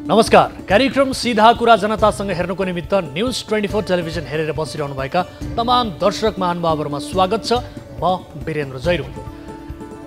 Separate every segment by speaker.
Speaker 1: नमस्कार। कार्यक्रम सीधा कुरा जनतासँग हेर्नको निमित्त न्यूज 24 टेलिभिजन हेरेर बसिरहनुभएका तमाम दर्शक महानुभावहरुमा स्वागत छ। म वीरेन्द्र जैरो।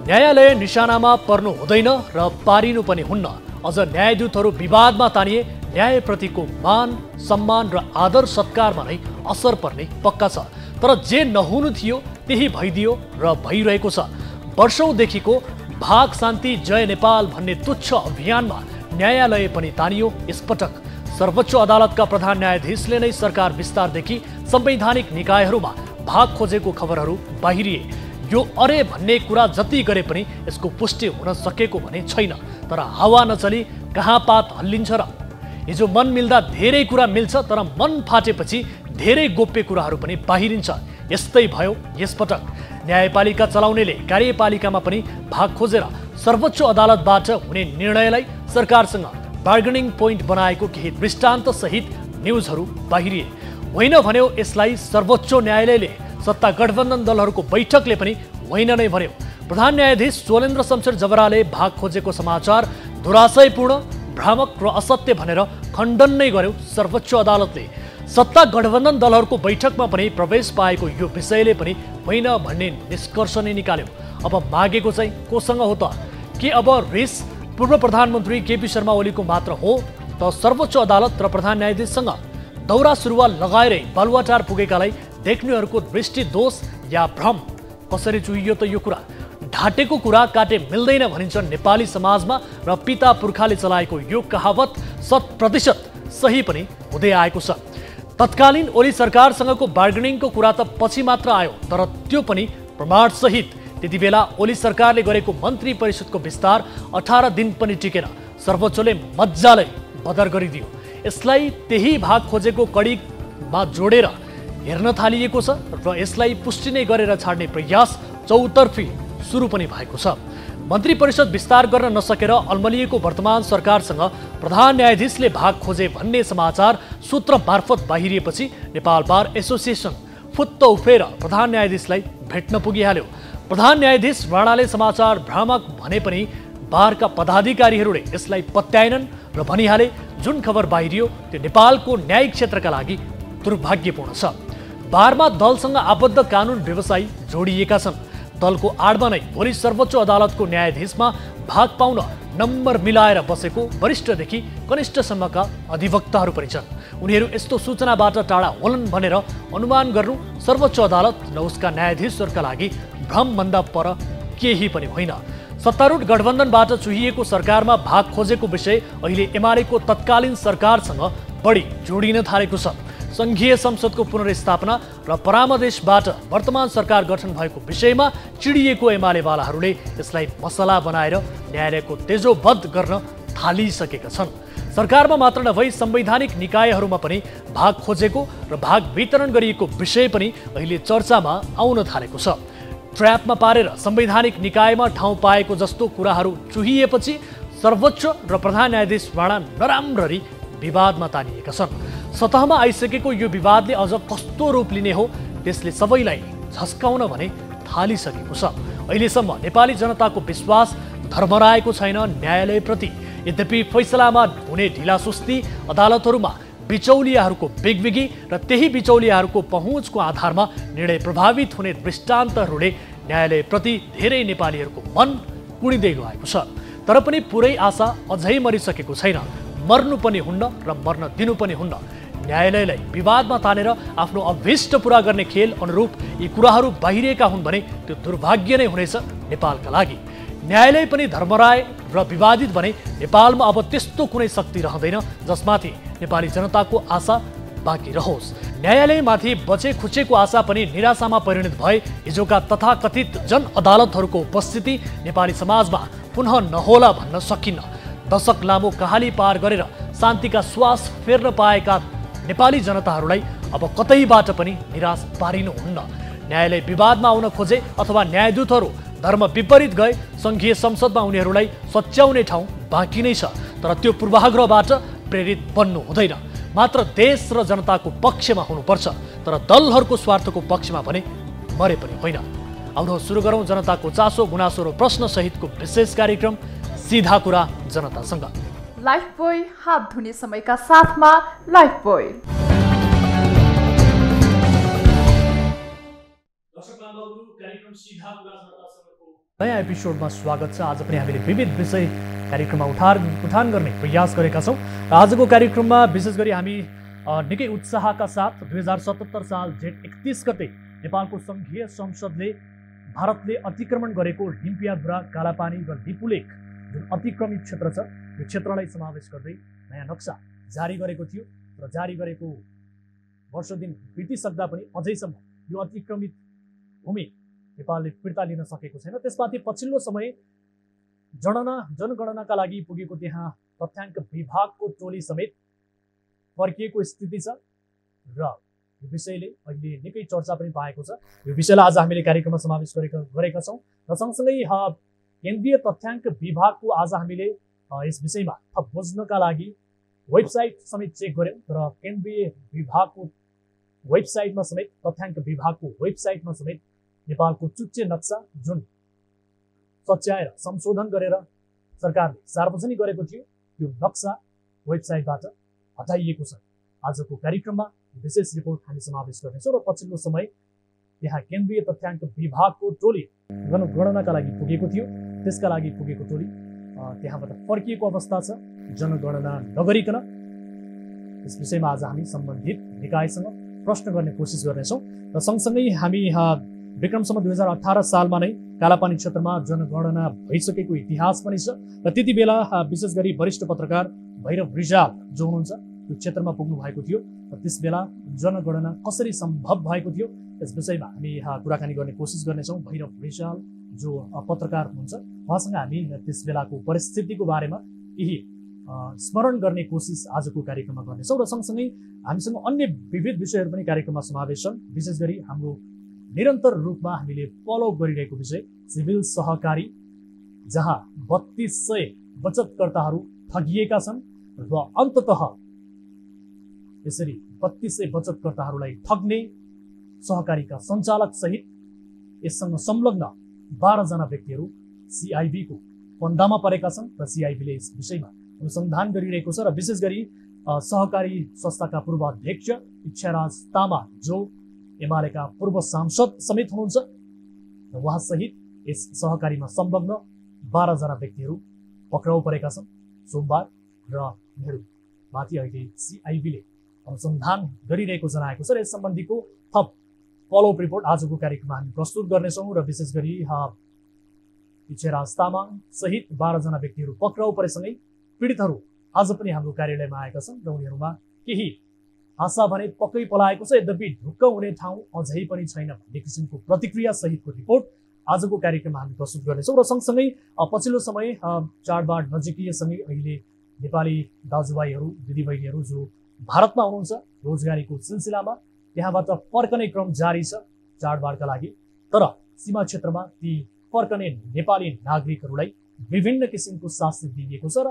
Speaker 1: न्यायालय निशानामा पर्नु हुँदैन र पारिनु पनि हुन्न। अझ न्यायाधीशहरु विवादमा तानिए न्यायप्रतिको मान, सम्मान र आदर सत्कारमा नै असर पर्ने पक्का छ। तर जे नहुनु थियो त्यही भइदियो र भइरहेको छ। वर्षौंदेखिको भाग शान्ति जय नेपाल भन्ने तुच्छ अभियानमा न्यायालय पनि तानियो। यसपटक सर्वोच्च अदालतका प्रधान न्यायाधीशले नै सरकार विस्तारदेखि संवैधानिक निकायहरूमा भाग खोजेको खबरहरू बाहिरिए। यो अरे भन्ने कुरा जति गरे पनि यसको पुष्टि हुन सकेको भने छैन। तर हावा नचली कहाँ पात हल्लिन्छ र। हिजो मन मिल्दा धेरै कुरा मिल्छ, तर मन फाटेपछि धेरै गोप्य कुराहरू पनि बाहिरिन्छ। यस्तै भयो यसपटक। न्यायपालिका चलाउनेले कार्यपालिकामा पनि भाग खोजेर सर्वोच्च अदालतबाट हुने निर्णयलाई सरकारसँग बार्गेनिङ पोइन्ट बनाएको केही दृष्टान्त सहित न्युजहरू बाहिरिए। होइन भन्यो यसलाई सर्वोच्च न्यायालयले। सत्ता गठबन्धन दलहरूको बैठकले पनि होइन नै भन्यो। प्रधान न्यायाधीश स्वलेन्द्र शमशेर जबराले भाग खोजेको समाचार दुराशयपूर्ण, भ्रामक र असत्य भनेर खण्डन नै गर्यो सर्वोच्च अदालतले। सत्ता गठबन्धन दलहरूको बैठकमा पनि प्रवेश पाएको यो विषयले पनि होइन भन्ने निष्कर्ष नै निकाल्यो। अब मागेको चाहिँ कोसँग हो त? के अब रिस पूर्व प्रधानमन्त्री केपी शर्मा ओलीको मात्र हो त सर्वोच्च अदालत र प्रधान न्यायाधीशसँग दौरा सुरुवाल लगाएरै बालुवाटार पुगेकालाई देख्नेहरूको दृष्टि दोष या भ्रम कसरी चुहियो त यो कुरा? ढाटेको कुरा काटे मिल्दैन भनिन्छ नेपाली समाजमा र पिता पुर्खाले चलाएको यो कहावत 100% सही पनि हुँदै आएको छ। तत्कालीन ओली सरकारसँगको बार्गेनिङको कुरा त पछि मात्र आयो, तर त्यो पनि प्रमाणसहित। त्यति बेला ओली सरकारले गरेको मन्त्री परिषदको विस्तार 18 दिन पनि टिकेन। सर्वोच्चले मज्जाले बदर गरिदियो। यसलाई त्यही भाग खोजेको कडीमा जोडेर हेर्न थालिएको छ र यसलाई पुष्टि नै गरेर छाड्ने प्रयास चौतर्फी सुरु पनि भएको छ। मन्त्री परिषद विस्तार गर्न नसकेर अल्मलिएको वर्तमान सरकारसँग प्रधान न्यायाधीशले भाग खोजे भन्ने समाचार सूत्र मार्फत बाहिरिएपछि नेपाल बार एसोसिएसन फुत्त उफ्रेर प्रधान न्यायाधीशलाई भेट्न पुगिहाल्यो। प्रधान न्यायाधीश राणाले समाचार भ्रामक भने पनि बारका पदाधिकारीहरूले यसलाई पत्याएनन् र भनिहाले जुन खबर बाहिरियो त्यो नेपालको न्यायिक क्षेत्रका लागि दुर्भाग्यपूर्ण छ। बारमा दलसँग आबद्ध कानुन व्यवसायी जोडिएका छन्। दलको आडमा नै भोलि सर्वोच्च अदालतको न्यायाधीशमा भाग पाउन नम्बर मिलाएर बसेको वरिष्ठदेखि कनिष्ठसम्मका अधिवक्ताहरू पनि छन्। उनीहरू यस्तो सूचनाबाट टाढा होलान् भनेर अनुमान गर्नु सर्वोच्च अदालत र उसका न्यायाधीशहरूका लागि भ्रमभन्दा पर केही पनि होइन। सत्तारूढ गठबन्धनबाट चुहिएको सरकारमा भाग खोजेको विषय अहिले एमालेको तत्कालीन सरकारसँग बढी जोडिन थालेको छ। संघीय संसदको पुनर्स्थापना र परामर्शबाट वर्तमान सरकार गठन भएको विषयमा चिडिएको एमालेवालाहरूले यसलाई मसला बनाएर न्यायालयको तेजोबद्ध गर्न थालिसकेका छन्। सरकारमा मात्र नभई संवैधानिक निकायहरूमा पनि भाग खोजेको र भाग वितरण गरिएको विषय पनि अहिले चर्चामा आउन थालेको छ। ट्र्यापमा पारेर संवैधानिक निकायमा ठाउँ पाएको जस्तो कुराहरू चुहिएपछि सर्वोच्च र प्रधान न्यायाधीश राणा नराम्ररी विवादमा तानिएका छन्। सतहमा आइसकेको यो विवादले अझ कस्तो रूप लिने हो त्यसले सबैलाई झस्काउन भने थालिसकेको छ। अहिलेसम्म नेपाली जनताको विश्वास धर्मराएको छैन न्यायालयप्रति। यद्यपि फैसलामा हुने ढिलासुस्ती, अदालतहरूमा बिचौलियाहरूको बिगबिगी र त्यही बिचौलियाहरूको पहुँचको आधारमा निर्णय प्रभावित हुने दृष्टान्तहरूले न्यायालयप्रति धेरै नेपालीहरूको मन कुँडिँदै गएको छ। तर पनि पुरै आशा अझै मरिसकेको छैन। मर्नु पनि हुन्न र मर्न दिनु पनि हुन्न। न्यायालयलाई विवादमा तानेर आफ्नो अभिष्ट पुरा गर्ने खेल अनुरूप यी कुराहरू बाहिरिएका हुन् भने त्यो दुर्भाग्य नै हुनेछ नेपालका लागि। न्यायालय पनि धर्मराय र विवादित भने नेपालमा अब त्यस्तो कुनै शक्ति रहँदैन जसमाथि नेपाली जनताको आशा बाँकी रहोस्। न्यायालयमाथि बचे खुचेको आशा पनि निराशामा परिणत भए हिजोका तथाकथित जन अदालतहरूको उपस्थिति नेपाली समाजमा पुनः नहोला भन्न सकिन्न। दशक लामो कहाली पार गरेर शान्तिका श्वास फेर्न पाएका नेपाली जनताहरूलाई अब कतैबाट पनि निराश पारिनुहुन्न। न्यायालय विवादमा आउन खोजे अथवा न्यायाधीशहरू धर्म विपरीत गए संघीय संसदमा उनीहरूलाई सच्याउने ठाउँ बाँकी नै छ। तर त्यो पूर्वाग्रहबाट प्रेरित बन्नु हुँदैन। मात्र देश र जनताको पक्षमा हुनुपर्छ, तर दलहरूको स्वार्थको पक्षमा भने मरे पनि होइन। आउनुहोस् सुरु गरौँ जनताको चासो, गुनासो र प्रश्न सहितको विशेष कार्यक्रम सीधा कुरा जनतासँग।
Speaker 2: लाइफबोय हात धुने समयका साथमा लाइफबोय।
Speaker 1: नयाँ एपिसोडमा स्वागत छ। आज पनि हामीले विविध विषय कार्यक्रममा उठान गर्ने प्रयास गरेका छौँ। र आजको कार्यक्रममा विशेष गरी हामी निकै उत्साहका साथ 2077 साल जेठ 31 गते नेपालको सङ्घीय संसदले भारतले अतिक्रमण गरेको लिम्पियाधुरा, कालापानी र लिपुलेक जुन अतिक्रमित क्षेत्र छ यो क्षेत्रलाई समावेश गर्दै नयाँ नक्सा जारी गरेको थियो। र जारी गरेको वर्ष दिन बितिसक्दा पनि अझैसम्म यो अतिक्रमित भूमि नेपालले फिर्ता लिन सकेको छैन। त्यसमाथि पछिल्लो समय जनगणनाका लागि पुगेको त्यहाँ तथ्याङ्क विभागको टोली समेत फर्किएको स्थिति छ र यो विषयले अहिले निकै चर्चा पनि पाएको छ। यो विषयलाई आज हामीले कार्यक्रममा समावेश गरेका छौँ र सँगसँगै केन्द्रीय तथ्याङ्क विभागको आज हामीले यस विषयमा थप बुझ्नका लागि वेबसाइट समेत चेक गऱ्यौँ। र केन्द्रीय विभागको वेबसाइटमा समेत तथ्याङ्क विभागको वेबसाइटमा समेत नेपालको चुच्चे नक्सा जुन सच्याएर संशोधन गरेर सरकारले सार्वजनिक गरेको थियो यो नक्सा वेबसाइटबाट हटाइएको छ। आजको कार्यक्रममा विशेष रिपोर्ट हामी समावेश गर्नेछौँ र पछिल्लो समय यहाँ केन्द्रीय तथ्याङ्क विभागको टोली जनगणनाका लागि पुगेको थियो। त्यसका लागि पुगेको टोली त्यहाँबाट फर्किएको अवस्था छ जनगणना नगरिकन। यस विषयमा आज हामी सम्बन्धित निकायसँग प्रश्न गर्ने कोसिस गर्नेछौँ र सँगसँगै हामी विक्रमसम्म 2018 सालमा नै कालापानी क्षेत्रमा जनगणना भइसकेको इतिहास पनि छ। र त्यति बेला विशेष गरी वरिष्ठ पत्रकार भैरव रिजाल जो हुनुहुन्छ त्यो क्षेत्रमा पुग्नु भएको थियो र त्यस बेला जनगणना कसरी सम्भव भएको थियो यस विषयमा हामी कुराकानी गर्ने कोसिस गर्नेछौँ। भैरव रिजाल जो पत्रकार हुनुहुन्छ उहाँसँग हामी त्यस बेलाको परिस्थितिको बारेमा केही स्मरण गर्ने कोसिस आजको कार्यक्रममा गर्नेछौँ र सँगसँगै हामीसँग अन्य विविध विषयहरू पनि कार्यक्रममा समावेश छन्। विशेष गरी हाम्रो निरन्तर रूपमा हामीले फलोअप गरिरहेको विषय सिभिल सहकारी, जहाँ 3200 बचतकर्ताहरू ठगिएका छन् र अन्ततः यसरी 3200 बचतकर्ताहरूलाई ठग्ने सहकारीका सञ्चालक सहित यससँग संलग्न 12 जना व्यक्तिहरू सिआइबीको फन्दामा परेका छन् र सिआइबीले यस विषयमा अनुसन्धान गरिरहेको छ। र विशेष गरी सहकारी संस्थाका पूर्व अध्यक्ष इच्छाराज तामाङ जो एमालेका पूर्व सांसद समेत हुनुहुन्छ र उहाँसहित यस सहकारीमा संलग्न 12 जना व्यक्तिहरू पक्राउ परेका छन् सोमबार र उनीहरूमाथि अहिले सिआइबीले अनुसन्धान गरिरहेको जनाएको छ। र यस सम्बन्धीको थप फलोअप रिपोर्ट आजको कार्यक्रममा हामी प्रस्तुत गर्नेछौँ र विशेष गरी इच्छाराज तामाङ सहित 12 जना व्यक्तिहरू पक्राउ परेसँगै पीडितहरू आज पनि हाम्रो कार्यालयमा आएका छन् र उनीहरूमा केही आशा भने पक्कै पलाएको छ, यद्यपि ढुक्क हुने ठाउँ अझै पनि छैन भन्ने किसिमको प्रतिक्रिया सहितको रिपोर्ट आजको कार्यक्रममा हामी प्रस्तुत गर्नेछौँ। र सँगसँगै पछिल्लो समय चाडबाड नजिकैसँगै अहिले नेपाली दाजुभाइहरू दिदीबहिनीहरू जो भारतमा हुनुहुन्छ रोजगारीको सिलसिलामा त्यहाँबाट फर्कने क्रम जारी छ चाडबाडका लागि। तर सीमा क्षेत्रमा ती फर्कने नेपाली नागरिकहरूलाई विभिन्न किसिमको शास्ति दिइएको छ र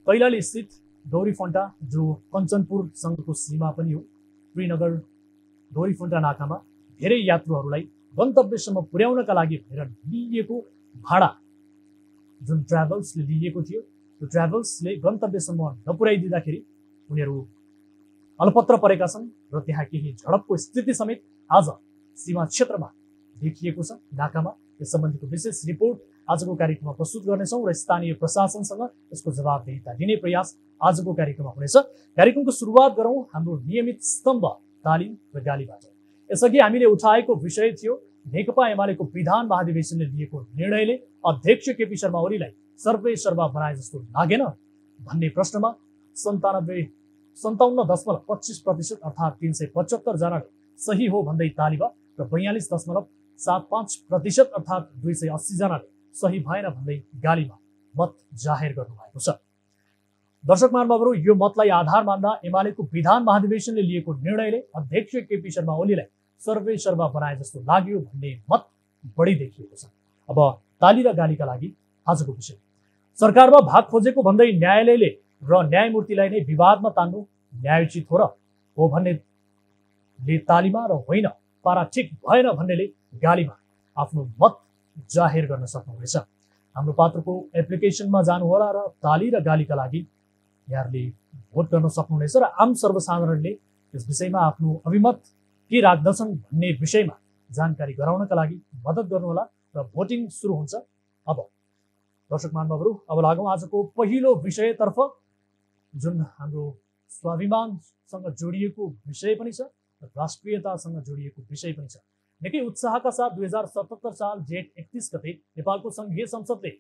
Speaker 1: कैलाली स्थित डोरीफन्टा जो कञ्चनपुरसँगको सीमा पनि हो, श्रीनगर डोरीफन्टा नाकामा धेरै यात्रुहरूलाई गन्तव्यसम्म पुर्याउनका लागि भनेर लिइएको भाडा जुन ट्राभल्सले लिएको थियो त्यो ट्राभल्सले गन्तव्यसम्म नपुर्याइदिँदाखेरि उनीहरू अलपत्र परेका छन् र त्यहाँ केही झडपको स्थिति समेत आज सीमा क्षेत्रमा देखिएको छ नाकामा। यस सम्बन्धीको विशेष रिपोर्ट आजको कार्यक्रममा प्रस्तुत गर्नेछौँ र स्थानीय प्रशासनसँग यसको जवाबदेहिता लिने प्रयास आजको कार्यक्रममा हुनेछ। कार्यक्रमको सुरुवात गरौँ हाम्रो नियमित स्तम्भ तालिम र गालीबाट। यसअघि हामीले उठाएको विषय थियो नेकपा एमालेको विधान महाधिवेशनले लिएको निर्णयले अध्यक्ष केपी शर्मा ओलीलाई सर्वे सर्वा बनाए जस्तो लागेन भन्ने प्रश्नमा 57.25% अर्थात् 375 जनाले सही हो भन्दै तालिबा र 42.75% अर्थात् 280 जनाले सही भएन भन्दै गालीमा मत जाहेर गर्नुभएको छ। दर्शक महानुभावहरू, यो मतलाई आधार मान्दा एमालेको विधान महाधिवेशनले लिएको निर्णयले अध्यक्ष केपी शर्मा ओलीलाई सर्वे सर्वा बनाए जस्तो लाग्यो भन्ने मत बढी देखिएको छ। अब ताली र गालीका लागि आजको विषय सरकारमा भाग खोजेको भन्दै न्यायालयले र न्यायमूर्तिलाई नै विवादमा तान्नु न्यायोचित हो भन्नेले तालीमा र होइन पारा ठिक भएन भन्नेले गालीमा आफ्नो मत जाहेर गर्न सक्नुहुनेछ। हाम्रो पात्रको एप्लिकेसनमा जानुहोला र ताली र गालीका लागि यहाँहरूले भोट गर्न सक्नुहुनेछ र आम सर्वसाधारणले यस विषयमा आफ्नो अभिमत के राख्दछन् भन्ने विषयमा जानकारी गराउनका लागि मद्दत गर्नुहोला र भोटिङ सुरु हुन्छ। अब दर्शक महानुभावहरू, अब लागौँ आजको पहिलो विषयतर्फ, जुन हाम्रो स्वाभिमानसँग जोडिएको विषय पनि छ, राष्ट्रियतासँग जोडिएको विषय पनि छ। निकै उत्साहका साथ 2077 साल जेठ 31 गते नेपालको संघीय संसदले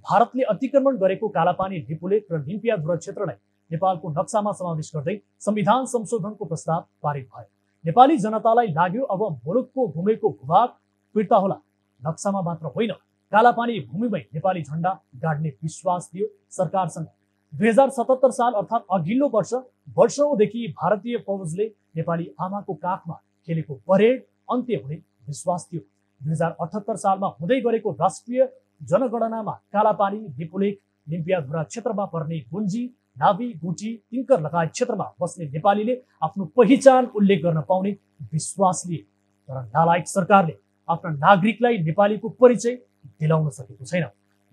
Speaker 1: भारतले अतिक्रमण गरेको कालापानी, लिपुलेक र लिम्पियाधुरा क्षेत्रलाई नेपालको नक्सामा समावेश गर्दै संविधान संशोधनको प्रस्ताव पारित भयो। नेपाली जनतालाई लाग्यो अब मुलुकको घुमेको भूभाग फिर्ता होला। नक्सामा मात्र होइन, कालापानी भूमिमै नेपाली झण्डा गाड्ने विश्वास थियो सरकारसँग। 2077 साल अर्थात् अघिल्लो वर्ष वर्षौंदेखि भारतीय फौजले नेपाली आमाको काखमा खेलेको परेड अन्त्य हुने विश्वास थियो। 2078 सालमा हुँदै गरेको राष्ट्रिय जनगणनामा कालापानी, लिपुलेक, लिम्पियाधुरा क्षेत्रमा पर्ने गुन्जी, नाभी, गुटी, तिङ्कर लगायत क्षेत्रमा बस्ने नेपालीले आफ्नो पहिचान उल्लेख गर्न पाउने विश्वास लिए। तर नालायक सरकारले आफ्ना नागरिकलाई नेपालीको परिचय दिलाउन सकेको छैन।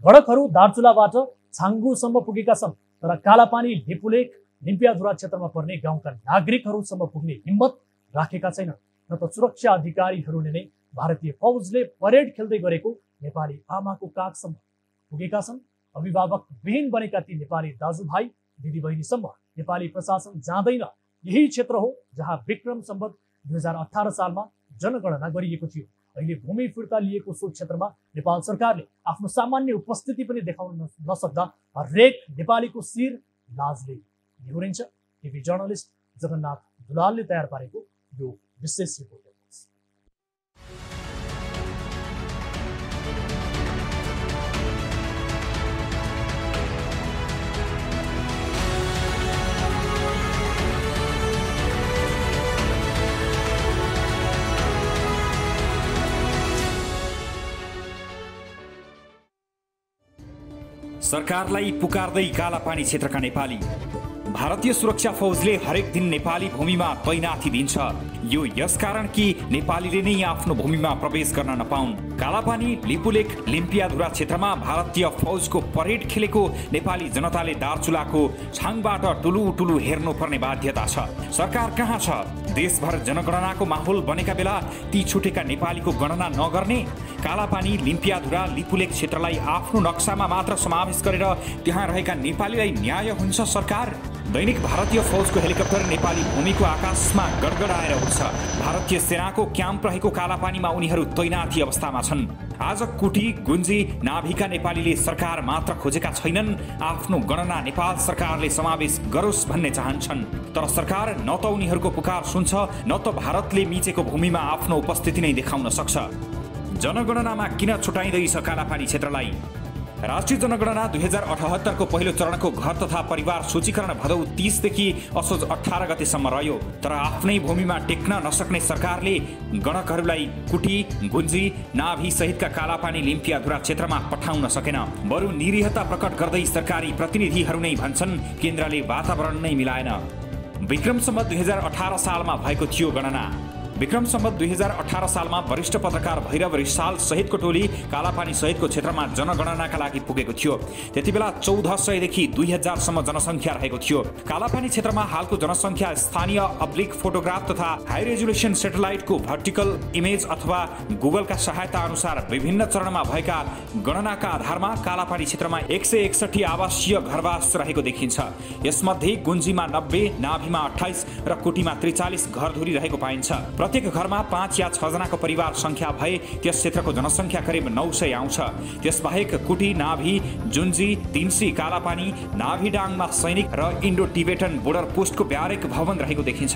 Speaker 1: गडकहरू दार्चुलाबाट छाङ्गुसम्म पुगेका छन्, तर कालापानी, लिपुलेक, लिम्पियाधुरा क्षेत्रमा पर्ने गाउँका नागरिकहरूसम्म पुग्ने हिम्मत राखेका छैनन्। न त सुरक्षा अधिकारीहरूले नै भारतीय फौजले परेड खेल्दै गरेको नेपाली आमाको काखसम्म पुगेका छन्। अभिभावक विहीन बनेका ती नेपाली दाजुभाइ दिदीबहिनीसम्म नेपाली प्रशासन जाँदैन। यही क्षेत्र हो जहाँ विक्रम सम्वत 2018 सालमा जनगणना गरिएको थियो। अहिले भूमि फिर्ता लिएको सो क्षेत्रमा नेपाल सरकारले आफ्नो सामान्य उपस्थिति पनि देखाउन नसक्दा हरेक नेपालीको शिर लाजले निहुरिन्छ। टिभी जर्नलिस्ट जगन्नाथ दुलालले तयार पारेको यो विशेष रिपोर्ट।
Speaker 3: सरकारलाई पुकार्दै कालापानी क्षेत्रका नेपाली। भारतीय सुरक्षा फौजले हरेक दिन नेपाली भूमिमा तैनाथी दिन्छ। यो यसकारण कि नेपालीले नै आफ्नो भूमिमा प्रवेश गर्न नपाउन्। कालापानी, लिपुलेक, लिम्पियाधुरा क्षेत्रमा भारतीय फौजको परेड खेलेको नेपाली जनताले दार्चुलाको छाङबाट टुलु हेर्नुपर्ने बाध्यता छ। सरकार कहाँ छ? देशभर जनगणनाको माहौल बनेका बेला ती छुटेका नेपालीको गणना नगर्ने, कालापानी, लिम्पियाधुरा, लिपुलेक क्षेत्रलाई आफ्नो नक्सामा मात्र समावेश गरेर त्यहाँ रहेका नेपालीलाई न्याय हुन्छ सरकार? दैनिक भारतीय फौजको हेलिकप्टर नेपाली भूमिको आकाशमा गडगडाएर उड्छ। भारतीय सेनाको क्याम्प रहेको कालापानीमा उनीहरू तैनाथी अवस्थामा छन्। आज कुटी, गुन्जी, नाभिका नेपालीले सरकार मात्र खोजेका छैनन्, आफ्नो गणना नेपाल सरकारले समावेश गरोस् भन्ने चाहन्छन्। तर सरकार न त उनीहरूको पुकार सुन्छ, न त भारतले मिचेको भूमिमा आफ्नो उपस्थिति नै देखाउन सक्छ। जनगणनामा किन छुटाइँदैछ कालापानी क्षेत्रलाई? राष्ट्रिय जनगणना 2078 को पहिलो चरणको घर तथा परिवार सूचीकरण भदौ 30 देखि असोज 18 गतेसम्म रह्यो। तर आफ्नै भूमिमा टेक्न नसक्ने सरकारले गणकहरूलाई कुटी, गुन्जी, नाभी सहितका कालापानी, लिम्पियाधुरा क्षेत्रमा पठाउन सकेन। बरु निरीहता प्रकट गर्दै सरकारी प्रतिनिधिहरू नै भन्छन् केन्द्रले वातावरण नै मिलाएन। विक्रम सम्वत 2018 सालमा भएको थियो गणना। विक्रम सम्वत 2018 सालमा वरिष्ठ पत्रकार भैरव रिसाल सहितको टोली कालापानी सहितको क्षेत्रमा जनगणनाका लागि पुगेको थियो। त्यति बेला 1400 देखि 2000 सम्म जनसङ्ख्या रहेको थियो। कालापानी क्षेत्रमा हालको जनसङ्ख्या स्थानीय अब्लिक फोटोग्राफ तथा हाई रेजुलेसन सेटेलाइटको भर्टिकल इमेज अथवा गुगलका सहायता अनुसार विभिन्न चरणमा भएका गणनाका आधारमा कालापानी क्षेत्रमा 161 आवासीय घरवास रहेको देखिन्छ। यसमध्ये गुन्जीमा 90, नाभीमा 28 र कुटीमा 43 घरधुरी रहेको पाइन्छ। प्रत्येक घरमा 5 या 6 जनाको परिवार संख्या भए त्यस क्षेत्रको जनसङ्ख्या करिब 900 आउँछ। त्यसबाहेक कुटी, नाभी, जुन्जी, तिन्सी, कालापानी, नाभीडाङमा सैनिक र इन्डो टिबेटन बोर्डर पोस्टको ब्यारेक भवन रहेको देखिन्छ।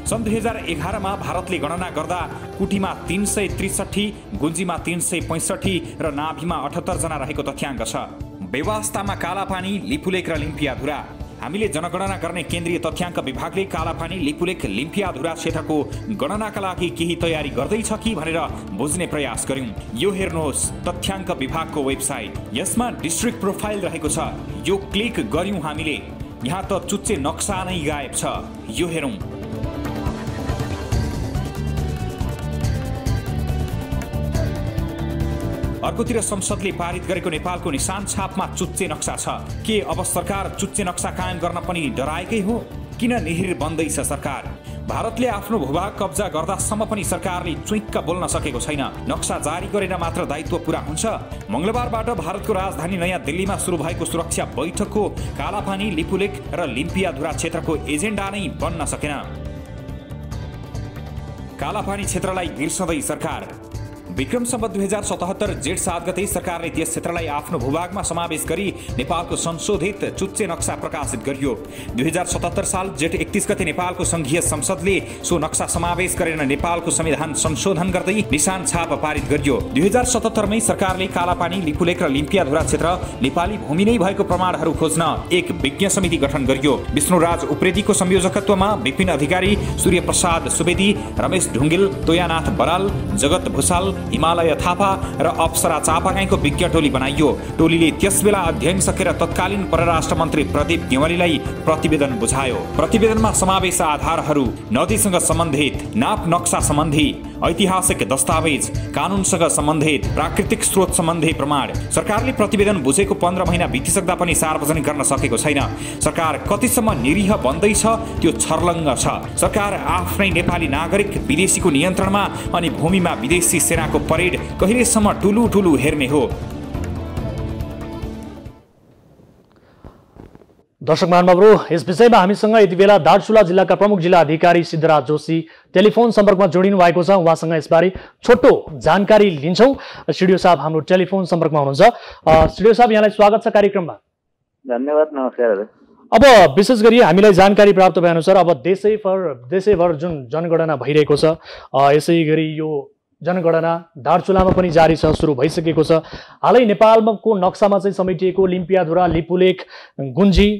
Speaker 3: सन् 2011 मा भारतले गणना गर्दा कुटीमा 363, गुन्जीमा 365 र नाभीमा 78 जना रहेको तथ्याङ्क छ। व्यवस्थामा कालापानी, लिपुलेक र लिम्पियाधुरा। हामीले जनगणना गर्ने केन्द्रीय तथ्याङ्क विभागले कालापानी, लिपुलेक, लिम्पियाधुरा क्षेत्रको गणनाका लागि केही तयारी गर्दैछ कि भनेर बुझ्ने प्रयास गर्यौं। यो हेर्नुहोस् तथ्याङ्क विभागको वेबसाइट। यसमा डिस्ट्रिक्ट प्रोफाइल रहेको छ। यो क्लिक गर्यौं हामीले। यहाँ त चुच्चे नक्सा नै गायब छ। यो हेरौं। अर्कोतिर संसदले पारित गरेको नेपालको निशान छापमा चुच्चे नक्सा छ। के अब सरकार चुच्चे नक्सा कायम गर्न पनि डराएकै हो? किन निहिर बन्दैछ सरकार? भारतले आफ्नो भूभाग कब्जा गर्दासम्म पनि सरकारले चुइक्क बोल्न सकेको छैन। नक्सा जारी गरेर मात्र दायित्व पूरा हुन्छ? मंगलबारबाट भारतको राजधानी नयाँ दिल्लीमा सुरु भएको सुरक्षा बैठकको कालापानी, लिपुलेक र लिम्पियाधुरा क्षेत्रको एजेन्डा नै बन्न सकेन। कालापानी क्षेत्रलाई बिर्सँदै सरकार। विक्रम सम्वत 2077 जेठ 7 गते सरकारले त्यस क्षेत्रलाई आफ्नो भूभागमा समावेश गरी नेपालको संशोधित चुच्चे नक्सा प्रकाशित गरियो। 2077 साल जेठ 31 गते नेपालको संघीय संसदले सो नक्सा समावेश गरेर नेपालको संविधान संशोधन गर्दै निशान छाप पारित गरियो। 2077 मै सरकारले कालापानी, लिपुलेक र लिम्पियाधुरा क्षेत्र नेपाली भूमि नै भएको प्रमाणहरू खोज्न एक विज्ञ समिति गठन गरियो। विष्णुराज उप्रेतीको संयोजकत्वमा विपिन अधिकारी, सूर्य प्रसाद सुवेदी, रमेश ढुङ्गेल, तोयानाथ बराल, जगत भूषाल, हिमालय थापा र अप्सरा चापागाईको विज्ञ टोली बनाइयो। टोलीले त्यसबेला अध्ययन सकेर तत्कालीन परराष्ट्र मन्त्री प्रदीप नेवालीलाई प्रतिवेदन बुझायो। प्रतिवेदनमा समावेश आधारहरू नदीसँग सम्बन्धित, नाप नक्सा सम्बन्धी, ऐतिहासिक दस्तावेज, कानुनसँग सम्बन्धित, प्राकृतिक स्रोत सम्बन्धी प्रमाण। सरकारले प्रतिवेदन बुझेको 15 महिना बितिसक्दा पनि सार्वजनिक गर्न सकेको छैन। सरकार कतिसम्म निरीह बन्दैछ त्यो छर्लङ्ग छ। सरकार आफ्नै नेपाली नागरिक विदेशीको नियन्त्रणमा अनि भूमिमा विदेशी सेनाको परेड कहिलेसम्म टुलु हेर्ने हो?
Speaker 1: दर्शक महानुभावहरू, यस विषयमा हामीसँग यति बेला दार्चुला जिल्लाका प्रमुख जिल्ला अधिकारी सिद्धराज जोशी टेलिफोन सम्पर्कमा जोडिनु भएको छ। उहाँसँग यसबारे छोटो जानकारी लिन्छौँ। स्टुडियो साहब हाम्रो टेलिफोन सम्पर्कमा हुनुहुन्छ। स्टुडियो साहब, यहाँलाई स्वागत छ कार्यक्रममा।
Speaker 4: धन्यवाद, नमस्कार।
Speaker 1: अब विशेष गरी हामीलाई जानकारी प्राप्त भए अनुसार अब देशैभर जुन जनगणना भइरहेको छ, यसै गरी यो जनगणना दार्चुलामा पनि जारी छ, सुरु भइसकेको छ। हालै नेपालको नक्सामा चाहिँ समेटिएको लिम्पियाधुरा, लिपुलेक, गुन्जी,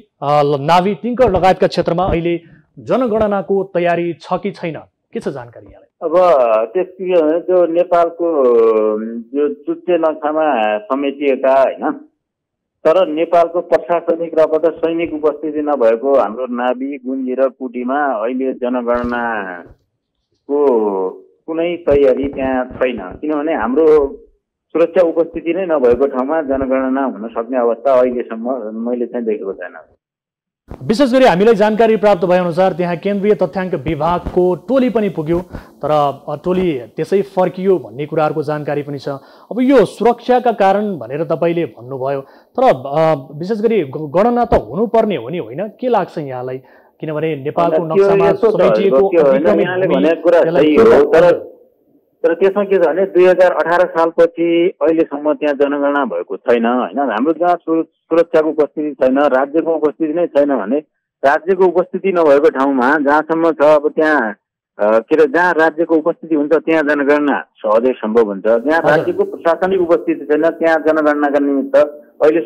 Speaker 1: नाभी, तिङ्कर लगायतका क्षेत्रमा अहिले जनगणनाको तयारी छ कि छैन? के छ जानकारी यहाँलाई?
Speaker 4: अब त्यस जो नेपालको जो चुच्चे नक्सामा समेटिएका होइन, तर नेपालको प्रशासनिक र सैनिक उपस्थिति नभएको हाम्रो नाभी, गुन्जी र कुटीमा अहिले जनगणनाको कुनै तयारी त्यहाँ छैन। किनभने हाम्रो सुरक्षा उपस्थिति नै नभएको ठाउँमा जनगणना हुन सक्ने अवस्था अहिलेसम्म मैले चाहिँ देखेको छैन।
Speaker 1: विशेष गरी हामीलाई जानकारी प्राप्त भए अनुसार त्यहाँ केन्द्रीय तथ्याङ्क विभागको टोली पनि पुग्यो, तर टोली त्यसै फर्कियो भन्ने कुराहरूको जानकारी पनि छ। अब यो सुरक्षाका कारण भनेर तपाईँले भन्नुभयो, तर विशेष गरी गणना त हुनुपर्ने हो नि, होइन? के लाग्छ यहाँलाई? किनभने नेपालको नक्सामा समेटिएको
Speaker 4: तर त्यसमा के छ भने 2018 सालपछि अहिलेसम्म त्यहाँ जनगणना भएको छैन होइन। हाम्रो जहाँ सुरक्षाको उपस्थिति छैन, राज्यको उपस्थिति नै छैन भने राज्यको उपस्थिति नभएको ठाउँमा जहाँसम्म छ अब त्यहाँ के अरे जहाँ राज्यको उपस्थिति हुन्छ त्यहाँ जनगणना सहजै सम्भव हुन्छ। जहाँ राज्यको प्रशासनिक उपस्थिति छैन त्यहाँ जनगणनाका निमित्त अहिले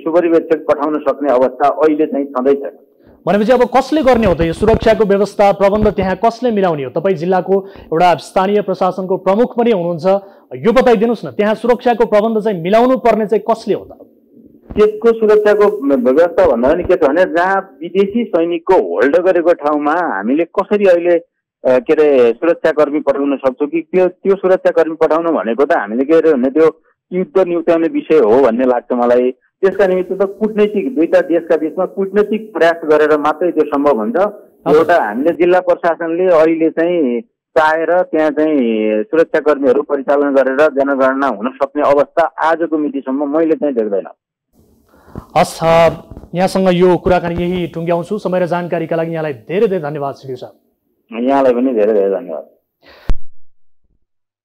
Speaker 4: सुपरिवेक्षक पठाउन सक्ने अवस्था अहिले चाहिँ छँदैछ।
Speaker 1: भनेपछि अब कसले गर्ने हो त यो सुरक्षाको व्यवस्था प्रबन्ध? त्यहाँ कसले मिलाउने हो? तपाईँ जिल्लाको एउटा स्थानीय प्रशासनको प्रमुख पनि हुनुहुन्छ, यो बताइदिनुहोस् न। त्यहाँ सुरक्षाको प्रबन्ध चाहिँ मिलाउनु पर्ने चाहिँ कसले हो त?
Speaker 4: त्यसको सुरक्षाको व्यवस्था भन्दा पनि के छ भने जहाँ विदेशी सैनिकको होल्ड गरेको ठाउँमा हामीले कसरी अहिले के अरे सुरक्षाकर्मी पठाउन सक्छौँ कि त्यो सुरक्षाकर्मी पठाउनु भनेको त हामीले के अरे भने त्यो युद्ध निउत्याउने विषय हो भन्ने लाग्छ मलाई। त्यसका निमित्त त कूटनैतिक दुईटा देशका बीचमा कूटनैतिक प्रयास गरेर मात्रै त्यो सम्भव हुन्छ। एउटा हामीले जिल्ला प्रशासनले अहिले चाहिँ चाहेर त्यहाँ चाहिँ सुरक्षाकर्मीहरू परिचालन गरेर जनगणना हुन सक्ने अवस्था आजको मितिसम्म मैले चाहिँ देख्दैन।
Speaker 1: हस्, यहाँसँग यो कुराकानी यही टुङ्ग्याउँछु। समय र जानकारीका लागि यहाँलाई धेरै धेरै धन्यवाद सिडियो साहब।
Speaker 4: यहाँलाई पनि धेरै धेरै धन्यवाद।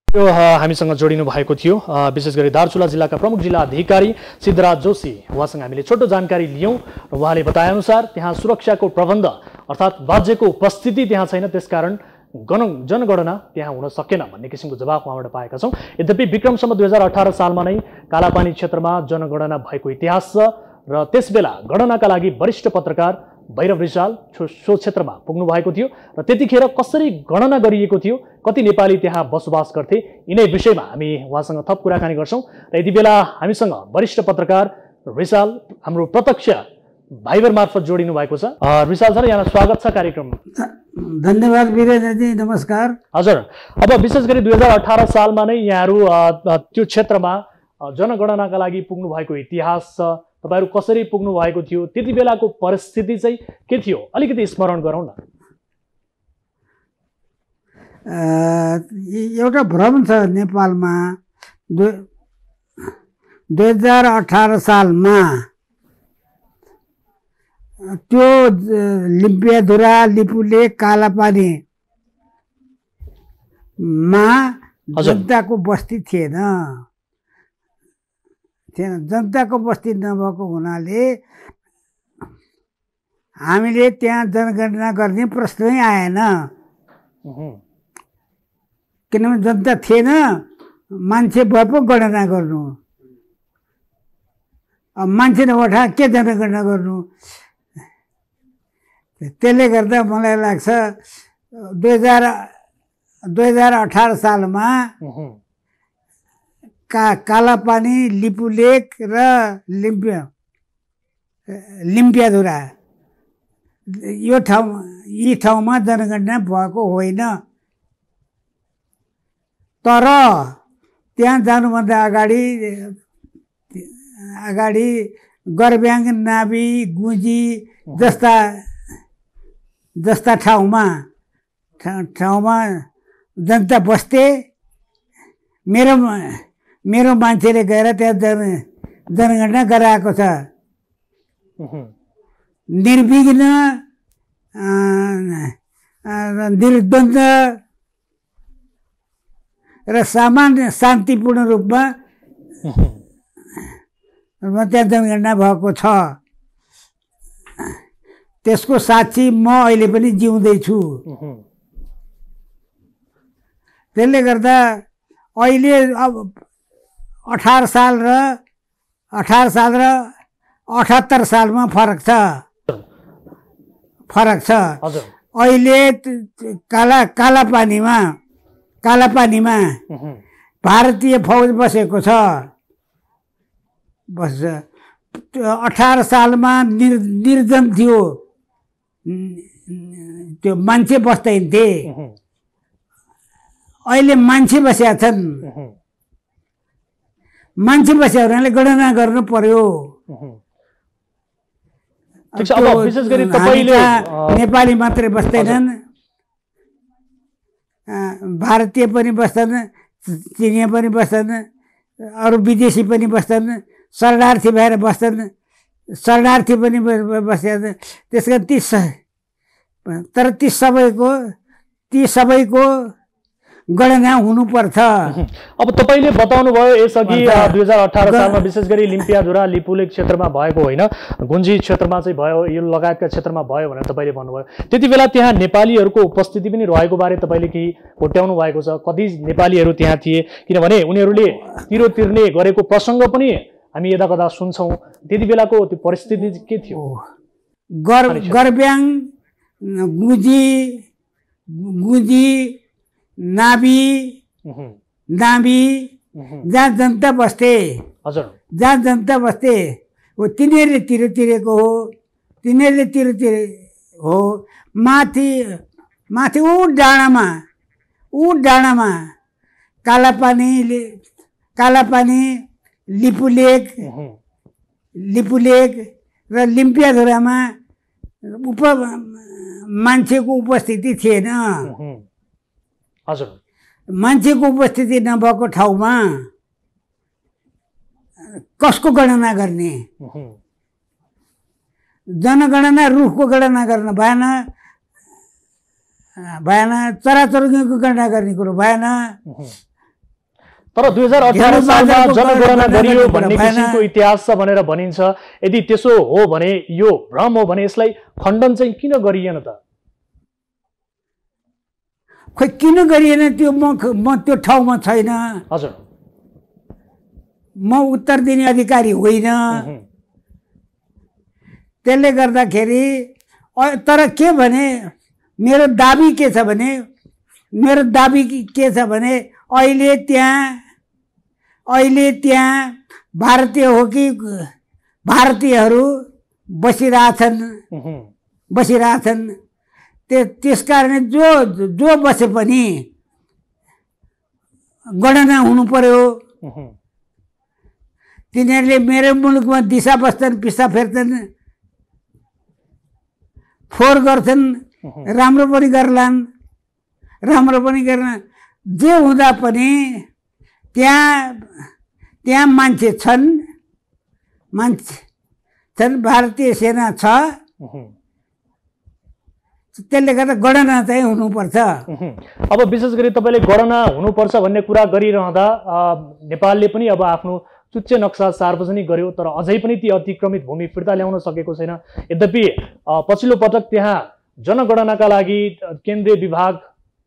Speaker 1: यो हामीसँग जोडिनु भएको थियो विशेष गरी दार्चुला जिल्लाका प्रमुख जिल्ला अधिकारी सिद्धराज जोशी। उहाँसँग हामीले छोटो जानकारी लियौँ र उहाँले बताएअनुसार त्यहाँ सुरक्षाको प्रबन्ध अर्थात् राज्यको उपस्थिति त्यहाँ छैन, त्यसकारण जनगणना त्यहाँ हुन सकेन भन्ने किसिमको जवाफ उहाँबाट पाएका छौँ। यद्यपि विक्रम सम्वत 2018 सालमा नै कालापानी क्षेत्रमा जनगणना भएको इतिहास छ र त्यसबेला गणनाका लागि वरिष्ठ पत्रकार भैरव रिजाल सो क्षेत्रमा पुग्नु भएको थियो र त्यतिखेर कसरी गणना गरिएको थियो, कति नेपाली त्यहाँ बसोबास गर्थे, यिनै विषयमा हामी उहाँसँग थप कुराकानी गर्छौँ। र यति बेला हामीसँग वरिष्ठ पत्रकार रिजाल हाम्रो प्रत्यक्ष भाइबर मार्फत जोडिनु भएको छ। रिजाल सर, यहाँलाई स्वागत छ कार्यक्रममा।
Speaker 5: धन्यवाद वीरेन्द्रजी, नमस्कार।
Speaker 1: हजुर, अब विशेष गरी 2018 सालमा नै यहाँहरू त्यो क्षेत्रमा जनगणनाका लागि पुग्नु भएको इतिहास छ, तपाईहरु कसरी पुग्नु भएको थियो, त्यति बेलाको परिस्थिति चाहिँ के थियो, अलिकति स्मरण गरौँ न।
Speaker 5: एउटा भ्रम छ नेपालमा 2018 सालमा त्यो लिम्पियाधुरा, लिपुलेक, कालापानीमा जनताको बस्ती थिएन। जनताको बस्ती नभएको हुनाले हामीले त्यहाँ जनगणना गर्ने प्रश्नै आएन, किनभने जनता थिएन, मान्छे भए पो गणना गर्नु। अब मान्छे नभए के जनगणना गर्नु। त्यसले गर्दा मलाई लाग्छ 2018 सालमा कालापानी, लिपुलेक र लिम्पियाधुरा यी ठाउँमा जनगणना भएको होइन। तर त्यहाँ जानुभन्दा अगाडि गरब्याङ, नाभी, गुजी जस्ता ठाउँमा जनता बस्थे। मेरो मान्छेले गएर त्यहाँ जनगणना गराएको छ। निर्विघ्न, निर्द्वन्द र सामान्य शान्तिपूर्ण रूपमा त्यहाँ जनगणना भएको छ। त्यसको साक्षी म अहिले पनि जिउँदैछु। त्यसले गर्दा अहिले अब 18 साल र 78 सालमा फरक छ। अहिले कालापानीमा भारतीय फौज बसेको छ। 18 सालमा निर्जन थियो, त्यो मान्छे बस्दैन थिए। अहिले मान्छे बसेका छन्। मान्छे बसेका हुनाले गणना गर्नु पर्यो। नेपाली मात्रै बस्दैनन्, भारतीय पनि बस्छन्, चिनिया पनि बस्छन्, अरू विदेशी पनि बस्छन्, शरणार्थी भएर बस्छन्, शरणार्थी पनि बस्छन्। त्यस कारण ती सबैको गणना हुनुपर्छ।
Speaker 1: अब तपाईले बताउनु भयो यसअघि 2018 सालमा विशेष गरी लिम्पियाधुरा, लिपुलेक क्षेत्रमा भएको होइन, गुन्जी क्षेत्रमा चाहिँ भयो, यो लगायतका क्षेत्रमा भयो भनेर तपाईले भन्नुभयो। त्यति बेला त्यहाँ नेपालीहरूको उपस्थिति पनि रहेको बारे तपाईले केही कोट्याउनु भएको छ? कति नेपालीहरू त्यहाँ थिए? किनभने उनीहरूले तिरो तिर्ने गरेको प्रसङ्ग पनि हामी यता कता सुन्छौँ। त्यति बेलाको त्यो परिस्थिति के थियो?
Speaker 5: गरब्याङ, गुजी, नाभी जहाँ जनता बस्थे, हो तिनीहरूले तिरेको हो। तिनीहरूले तिरे हो। माथि ऊ डाँडामा कालापानी, लिपुलेक र लिम्पियाधुरामा मान्छेको उपस्थिति थिएन। मान्छेको उपस्थिति नभएको ठाउँमा कसको गणना गर्ने? जनगणना रुखको गणना गर्न भएन, चराचुरुङ्गीको गणना गर्ने कुरो भएन।
Speaker 1: तर 2018 सालमा जनगणना गरियो भन्ने किसिमको इतिहास छ भनेर भनिन्छ। यदि त्यसो हो भने, यो भ्रम हो भने यसलाई खण्डन चाहिँ किन गरिएन त?
Speaker 5: खोइ किन गरिएन त्यो म त्यो ठाउँमा छैन।
Speaker 1: हजुर,
Speaker 5: म उत्तर दिने अधिकारी होइन। त्यसले गर्दाखेरि तर के भने मेरो दाबी के छ भने अहिले त्यहाँ भारतीय हो कि भारतीयहरू बसिरहेछन्। त्यसकारण जो बसे पनि गणना हुनु पर्यो। तिनीहरूले मेरो मुलुकमा दिशा बस्छन्, पिसा फेर्छन्, फोहोर गर्छन्, राम्रो पनि गर्लान्, राम्रो पनि गर्न। जे हुँदा पनि त्यहाँ मान्छे छन्, भारतीय सेना छ। त्यसले गर्दा गणना चाहिँ हुनुपर्छ।
Speaker 1: अब विशेष गरी तपाईँले गणना हुनुपर्छ भन्ने कुरा गरिरहँदा नेपालले पनि अब आफ्नो चुच्चे नक्सा सार्वजनिक गर्यो, तर अझै पनि ती अतिक्रमित भूमि फिर्ता ल्याउन सकेको छैन। यद्यपि पछिल्लो पटक त्यहाँ जनगणनाका लागि केन्द्रीय विभाग,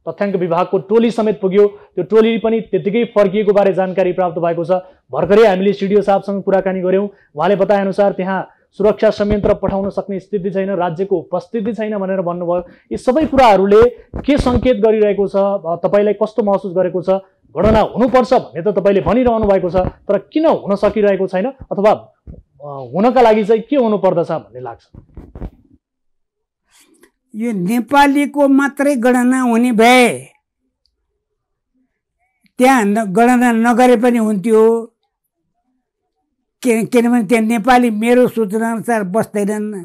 Speaker 1: तथ्याङ्क विभागको टोली समेत पुग्यो। त्यो टोली पनि त्यतिकै फर्किएको बारे जानकारी प्राप्त भएको छ। भर्खरै हामीले सिडिओ साहबसँग कुराकानी गऱ्यौँ। उहाँले बताएअनुसार त्यहाँ सुरक्षा संयन्त्र पठाउन सक्ने स्थिति छैन, राज्यको उपस्थिति छैन भनेर भन्नुभयो। यी सबै कुराहरूले के सङ्केत गरिरहेको छ, तपाईँलाई कस्तो महसुस गरेको छ? गणना हुनुपर्छ भन्ने त तपाईँले भनिरहनु भएको छ, तर किन हुन सकिरहेको छैन, अथवा हुनका लागि चाहिँ के हुनुपर्दछ भन्ने लाग्छ?
Speaker 5: यो नेपालीको मात्रै गणना हुने भए त्यहाँ गणना नगरे पनि हुन्थ्यो। किनभने त्यहाँ नेपाली मेरो सूचना अनुसार बस्दैनन्,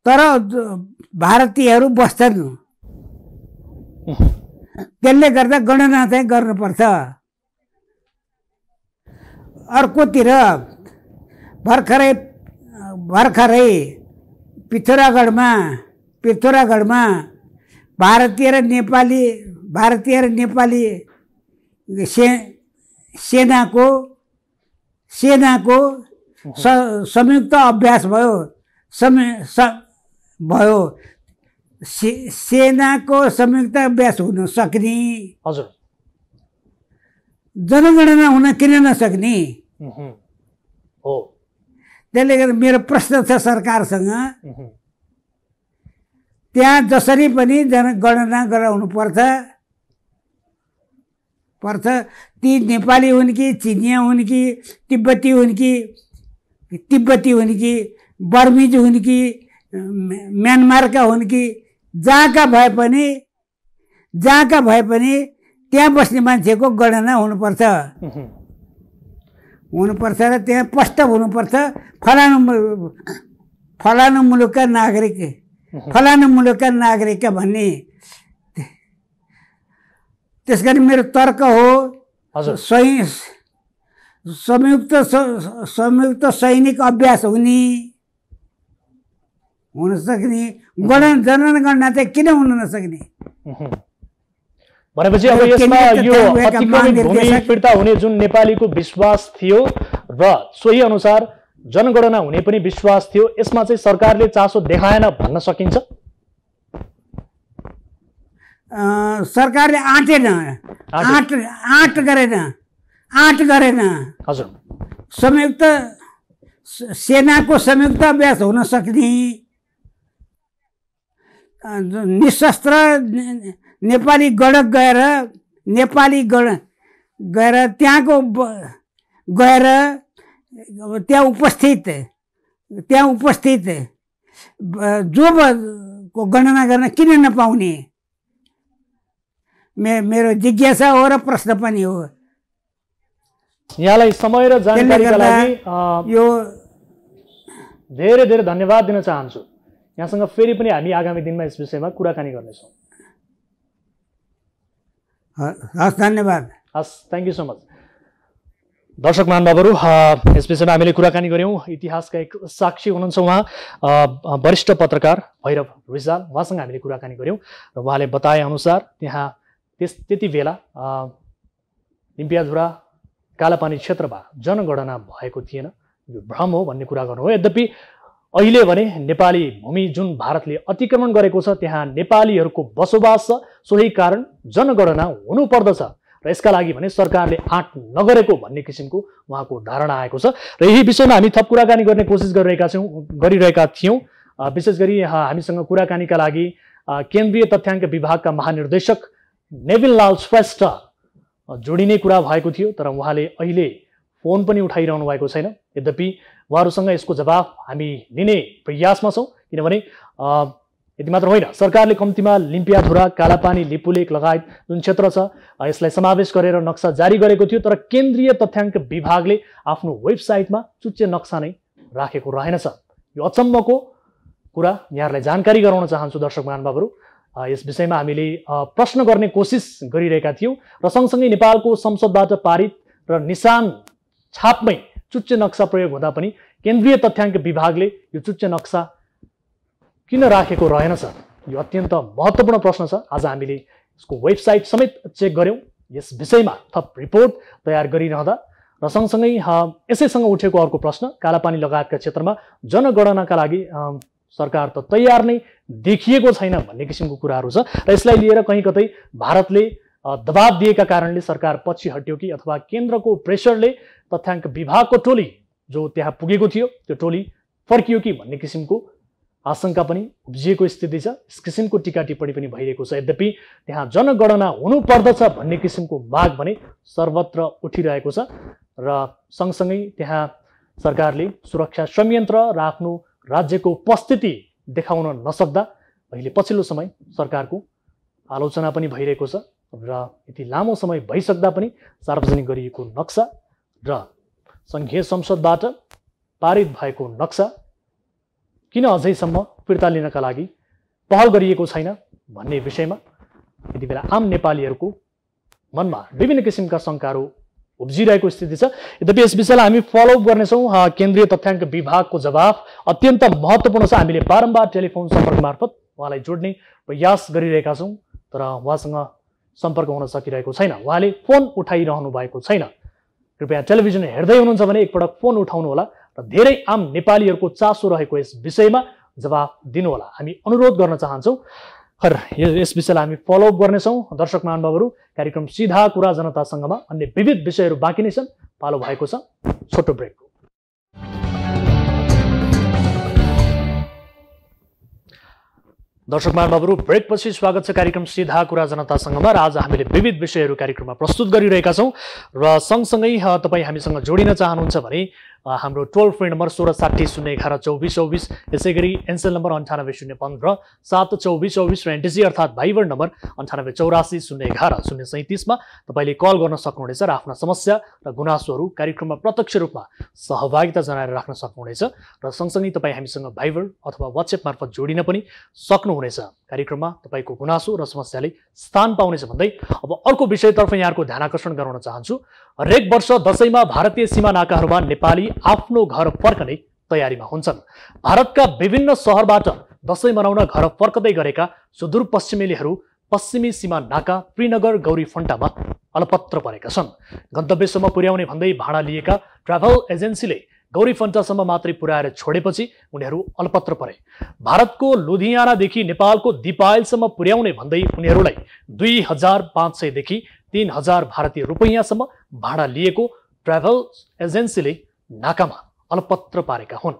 Speaker 5: तर भारतीयहरू बस्छन्। त्यसले गर्दा गणना चाहिँ गर्नुपर्छ। अर्कोतिर भर्खरै पिथौरागढमा भारतीय र नेपाली सेनाको संयुक्त अभ्यास भयो। सेनाको संयुक्त अभ्यास हुन सक्ने,
Speaker 1: हजुर,
Speaker 5: जनगणना हुन किन नसक्ने?
Speaker 1: हो।
Speaker 5: त्यसले गर्दा मेरो प्रश्न छ सरकारसँग, त्यहाँ जसरी पनि जनगणना गराउनु पर्छ। ती नेपाली हुन् कि चिनिया हुन् कि तिब्बती हुन् कि बर्मिज हुन् कि म्यानमारका हुन् कि जहाँका भए पनि त्यहाँ बस्ने मान्छेको गणना हुनुपर्छ र त्यहाँ स्पष्ट हुनुपर्छ फलानु मुलुकका नागरिक भन्ने। त्यसकारण मेरो तर्क हो, संयुक्त सैनिक अभ्यास हुन सक्ने, जनगणना चाहिँ किन हुन नसक्ने?
Speaker 1: भनेपछि अब यसमा यो अतिक्रमित भूमि फिर्ता हुने जुन नेपालीको विश्वास थियो र सोही अनुसार जनगणना हुने पनि विश्वास थियो, यसमा चाहिँ सरकारले चासो देखाएन भन्न सकिन्छ?
Speaker 5: सरकारले आँट गरेन।
Speaker 1: हजुर,
Speaker 5: संयुक्त सेनाको संयुक्त अभ्यास हुन सक्ने, निशस्त्र नेपाली गण गएर त्यहाँ उपस्थित जो को गणना गर्न किन नपाउने? मेरो जिज्ञासा हो र प्रश्न पनि हो।
Speaker 1: यहाँलाई समय र जानकारीका लागि
Speaker 5: यो
Speaker 1: धेरै धेरै धन्यवाद दिन चाहन्छु। यहाँसँग फेरि पनि हामी आगामी दिनमा यस विषयमा कुराकानी गर्नेछौँ।
Speaker 5: हस्, धन्यवाद।
Speaker 1: हस्, थ्याङ्क यू सो मच। दर्शक महानुभावहरू, यस विषयमा हामीले कुराकानी गऱ्यौँ। इतिहासका एक साक्षी हुनुहुन्छ उहाँ, वरिष्ठ पत्रकार भैरव रिजाल। उहाँसँग हामीले कुराकानी गऱ्यौँ र उहाँले बताएअनुसार त्यहाँ त्यति बेला निम्पियाधुरा कालापानी क्षेत्रमा जनगणना भएको थिएन, यो भ्रम हो भन्ने कुरा गर्नु हो। यद्यपि अहिले भने नेपाली भूमि जुन भारतले अतिक्रमण गरेको छ त्यहाँ नेपालीहरूको बसोबास छ, सोही कारण जनगणना हुनुपर्दछ र यसका लागि भने सरकारले आँट नगरेको भन्ने किसिमको उहाँको धारणा आएको छ र यही विषयमा हामी थप कुराकानी गर्ने कोसिस गरिरहेका थियौँ। विशेष गरी हामीसँग कुराकानीका लागि केन्द्रीय तथ्याङ्क विभागका महानिर्देशक नेविल लाल श्रेष्ठ जोडिने कुरा भएको थियो, तर उहाँले अहिले फोन पनि उठाइरहनु भएको छैन। यद्यपि उहाँहरूसँग यसको जवाफ हामी लिने प्रयासमा छौँ, किनभने यति मात्र होइन, सरकारले कम्तीमा लिम्पियाधुरा, कालापानी, लिपुलेक लगायत जुन क्षेत्र छ यसलाई समावेश गरेर नक्सा जारी गरेको थियो, तर केन्द्रीय तथ्याङ्क विभागले आफ्नो वेबसाइटमा चुच्चे नक्सा नै राखेको रहेनछ। यो अचम्मको कुरा यहाँहरूलाई जानकारी गराउन चाहन्छु दर्शक महानुभावहरू। यस विषयमा हामीले प्रश्न गर्ने कोसिस गरिरहेका थियौँ र सँगसँगै नेपालको संसदबाट पारित र निशान छापमै चुच्चे नक्सा प्रयोग हुँदा पनि केन्द्रीय तथ्याङ्क विभागले यो चुच्चे नक्सा किन राखेको रहेनछ, यो अत्यन्त महत्त्वपूर्ण प्रश्न छ। आज हामीले यसको वेबसाइट समेत चेक गऱ्यौँ। यस विषयमा थप रिपोर्ट तयार गरिरहँदा र सँगसँगै यसैसँग उठेको अर्को प्रश्न, कालापानी लगायतका क्षेत्रमा जनगणनाका लागि सरकार त तयार नै देखिएको छैन भन्ने किसिमको कुराहरू छ र यसलाई लिएर कहीँ कतै भारतले दबाब दिएका कारणले सरकार पछि हट्यो कि अथवा केन्द्रको प्रेसरले तथ्याङ्क विभागको टोली जो त्यहाँ पुगेको थियो त्यो टोली फर्कियो कि भन्ने किसिमको आशंका पनि उब्जिएको स्थिति छ। यस किसिमको टीका टिप्पणी पनि भइरहेको छ। यद्यपि त्यहाँ जनगणना हुनुपर्दछ भन्ने किसिमको माग भने सर्वत्र उठिरहेको छ र सँगसँगै त्यहाँ सरकारले सुरक्षा संयन्त्र र आफ्नो राज्यको उपस्थिति देखाउन नसक्दा अहिले पछिल्लो समय सरकारको आलोचना पनि भइरहेको छ र यति लामो समय भइसक्दा पनि सार्वजनिक गरिएको नक्सा र सङ्घीय संसदबाट पारित भएको नक्सा किन अझैसम्म फिर्ता लिनका लागि पहल गरिएको छैन भन्ने विषयमा यति बेला आम नेपालीहरूको मनमा विभिन्न किसिमका शङ्काहरू उब्जिरहेको स्थिति छ। यद्यपि यस विषयलाई हामी फलोअप गर्नेछौँ। केन्द्रीय तथ्याङ्क विभागको जवाफ अत्यन्त महत्त्वपूर्ण छ। हामीले बारम्बार टेलिफोन सम्पर्क मार्फत उहाँलाई जोड्ने प्रयास गरिरहेका छौँ तर उहाँसँग सम्पर्क हुन सकिरहेको छैन। उहाँले फोन उठाइरहनु भएको छैन। कृपया टेलिभिजन हेर्दै हुनुहुन्छ भने एकपटक फोन उठाउनुहोला र धेरै आम नेपालीहरूको चासो रहेको यस विषयमा जवाफ दिनुहोला हामी अनुरोध गर्न चाहन्छौँ। यस विषयलाई हामी फलोअप गर्नेछौँ। दर्शक महानुभावहरू, कार्यक्रम सिधा कुरा जनतासँगमा अन्य विविध विषयहरू बाँकी नै छन्। पालो भएको छ छोटो ब्रेकको। दर्शक महानुभावहरू, ब्रेकपछि स्वागत छ कार्यक्रम सिधा कुरा जनतासँगमा र आज हामीले विविध विषयहरू कार्यक्रममा प्रस्तुत गरिरहेका छौँ र सँगसँगै तपाईँ हामीसँग जोडिन चाहनुहुन्छ भने हाम्रो टोल फ्री नम्बर 1660 011 2424, यसै गरी एनसेल नम्बर 98 015 72424 र एनटिसी अर्थात् भाइबर नम्बर 98 84 011 037 मा तपाईँले कल गर्न सक्नुहुनेछ र आफ्ना समस्या र गुनासोहरू कार्यक्रममा प्रत्यक्ष रूपमा सहभागिता जनाएर राख्न सक्नुहुनेछ र सँगसँगै तपाईँ हामीसँग भाइबर अथवा वाट्सएप मार्फत जोडिन पनि सक्नुहुनेछ। कार्यक्रममा तपाईँको गुनासो र समस्याले स्थान पाउनेछ भन्दै अब अर्को विषयतर्फ यहाँको ध्यान आकर्षण गराउन चाहन्छु। हरेक वर्ष दशैंमा भारतीय सीमा नाकाहरूमा नेपाली आफ्नो घर फर्कने तयारीमा हुन्छन्। भारतका विभिन्न शहरबाट दशैं मनाउन घर फर्कदै गरेका सुदूरपश्चिमेलीहरू पश्चिमी सीमा नाका त्रिनगर गौरीफन्टामा अलपत्र परेका छन्। गन्तव्यसम्म पुर्याउने भन्दै भाडा लिएका ट्राभल एजेन्सीले गौरीफन्टासम्म मात्रै पुर्याएर छोडेपछि उनीहरू अलपत्र परे। भारतको लुधियानादेखि नेपालको दिपायलसम्म पुर्याउने भन्दै उनीहरूलाई 2500 देखि 3000 भारतीय रुपैयाँसम्म भाडा लिएको ट्राभल एजेन्सीले नाकामा अलपत्र पारेका हुन्।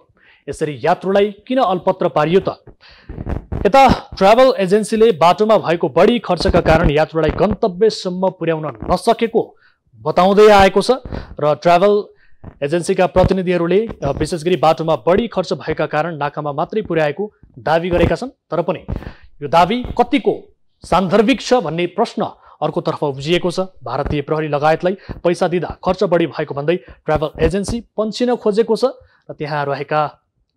Speaker 1: यसरी यात्रुलाई किन अलपत्र पारियो त? यता ट्राभल एजेन्सीले बाटोमा भएको बढी खर्चका कारण यात्रुलाई गन्तव्यसम्म पुर्याउन नसकेको बताउँदै आएको छ र ट्राभल एजेन्सीका प्रतिनिधिहरूले विशेष गरी बाटोमा बढी खर्च भएका कारण नाकामा मात्रै पुर्याएको दावी गरेका छन्। तर पनि यो दावी कतिको सान्दर्भिक छ भन्ने प्रश्न अर्कोतर्फ उब्जिएको छ। भारतीय प्रहरी लगायतलाई पैसा दिँदा खर्च बढी भएको भन्दै ट्राभल एजेन्सी पन्छिन खोजेको छ र त्यहाँ रहेका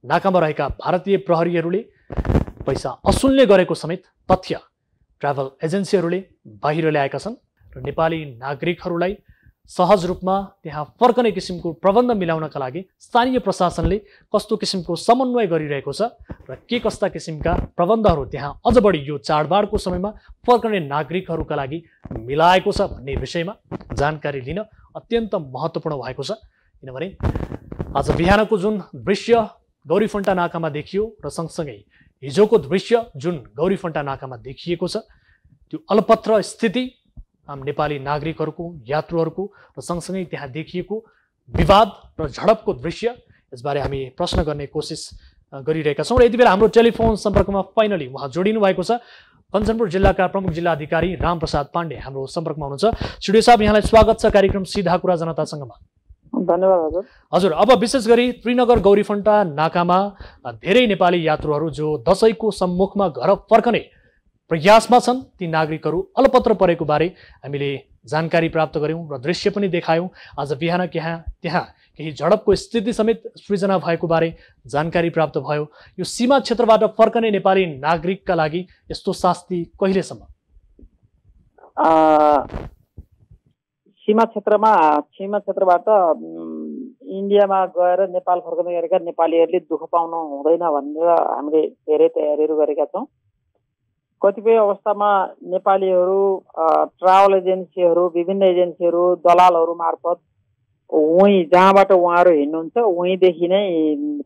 Speaker 1: नाकामा रहेका भारतीय प्रहरीहरूले पैसा असुल्ने गरेको समेत तथ्य ट्राभल एजेन्सीहरूले बाहिर ल्याएका छन् र नेपाली नागरिकहरूलाई सहज रूपमा त्यहाँ फर्कने किसिमको प्रबन्ध मिलाउनका लागि स्थानीय प्रशासनले कस्तो किसिमको समन्वय गरिरहेको छ र के कस्ता किसिमका प्रबन्धहरू त्यहाँ अझ बढी यो चाडबाडको समयमा फर्कने नागरिकहरूका लागि मिलाएको छ भन्ने विषयमा जानकारी लिन अत्यन्त महत्त्वपूर्ण भएको छ। किनभने आज बिहानको जुन दृश्य गौरीफन्टा नाकामा देखियो र सँगसँगै हिजोको दृश्य जुन गौरीफन्टा नाकामा देखिएको छ त्यो अलपत्र स्थिति आम नेपाली नागरिकहरूको यात्रुहरूको र सँगसँगै त्यहाँ देखिएको विवाद र झडपको दृश्य यसबारे हामी प्रश्न गर्ने कोसिस गरिरहेका छौँ र यति बेला हाम्रो टेलिफोन सम्पर्कमा फाइनली उहाँ जोडिनु भएको छ। कञ्चनपुर जिल्लाका प्रमुख जिल्ला अधिकारी रामप्रसाद पाण्डे हाम्रो सम्पर्कमा हुनुहुन्छ। स्टुडियो साहब, यहाँलाई स्वागत छ कार्यक्रम सिधा कुरा जनतासँगमा।
Speaker 6: धन्यवाद हजुर।
Speaker 1: हजुर, अब विशेष गरी त्रिनगर गौरीफन्टा नाकामा धेरै नेपाली यात्रुहरू जो दशैंको सम्मुखमा घर फर्कने प्रयासमा छन्, ती नागरिकहरू अलपत्र परेको बारे हामीले जानकारी प्राप्त गर्यौं र दृश्य पनि देखायौं। आज बिहान त्यहाँ केही झडपको स्थिति समेत सृजना भएको बारे जानकारी प्राप्त भयो। यो सीमा क्षेत्रबाट फर्कने नेपाली नागरिकका लागि यस्तो शास्ति कहिलेसम्म?
Speaker 6: सीमा क्षेत्रबाट इन्डियामा गएर नेपाल फर्कँदै गरेका नेपालीहरूले दुःख पाउनु हुँदैन भनेर हामीले धेरै तयारीहरू गरेका छौँ। कतिपय अवस्थामा नेपालीहरू ट्राभल एजेन्सीहरू, विभिन्न एजेन्सीहरू, दलालहरू मार्फत वहीँ जहाँबाट उहाँहरू हिँड्नुहुन्छ वहीँदेखि नै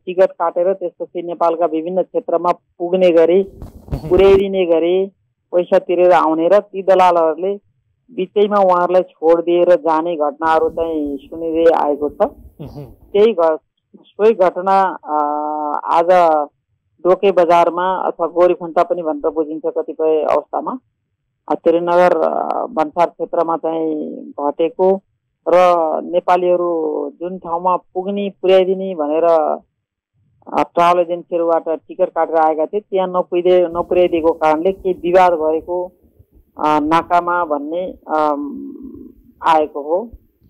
Speaker 6: टिकट काटेर त्यसपछि नेपालका विभिन्न क्षेत्रमा पुग्ने गरी, पुर्याइदिने गरी पैसा तिरेर आउने र ती दलालहरूले बिचैमा उहाँहरूलाई छोडिदिएर जाने घटनाहरू चाहिँ सुनिँदै आएको छ। सोही घटना आज डोके बजारमा अथवा गौरीफन्टा पनि भनेर बुझिन्छ कतिपय अवस्थामा त्रिनगर भन्सार क्षेत्रमा चाहिँ घटेको र नेपालीहरू जुन ठाउँमा पुग्ने पुर्याइदिने भनेर ट्राभल एजेन्सीहरूबाट टिकट काटेर आएका थिए त्यहाँ नपुर्याइदिएको कारणले केही विवाद भएको नाकामा भन्ने आएको हो।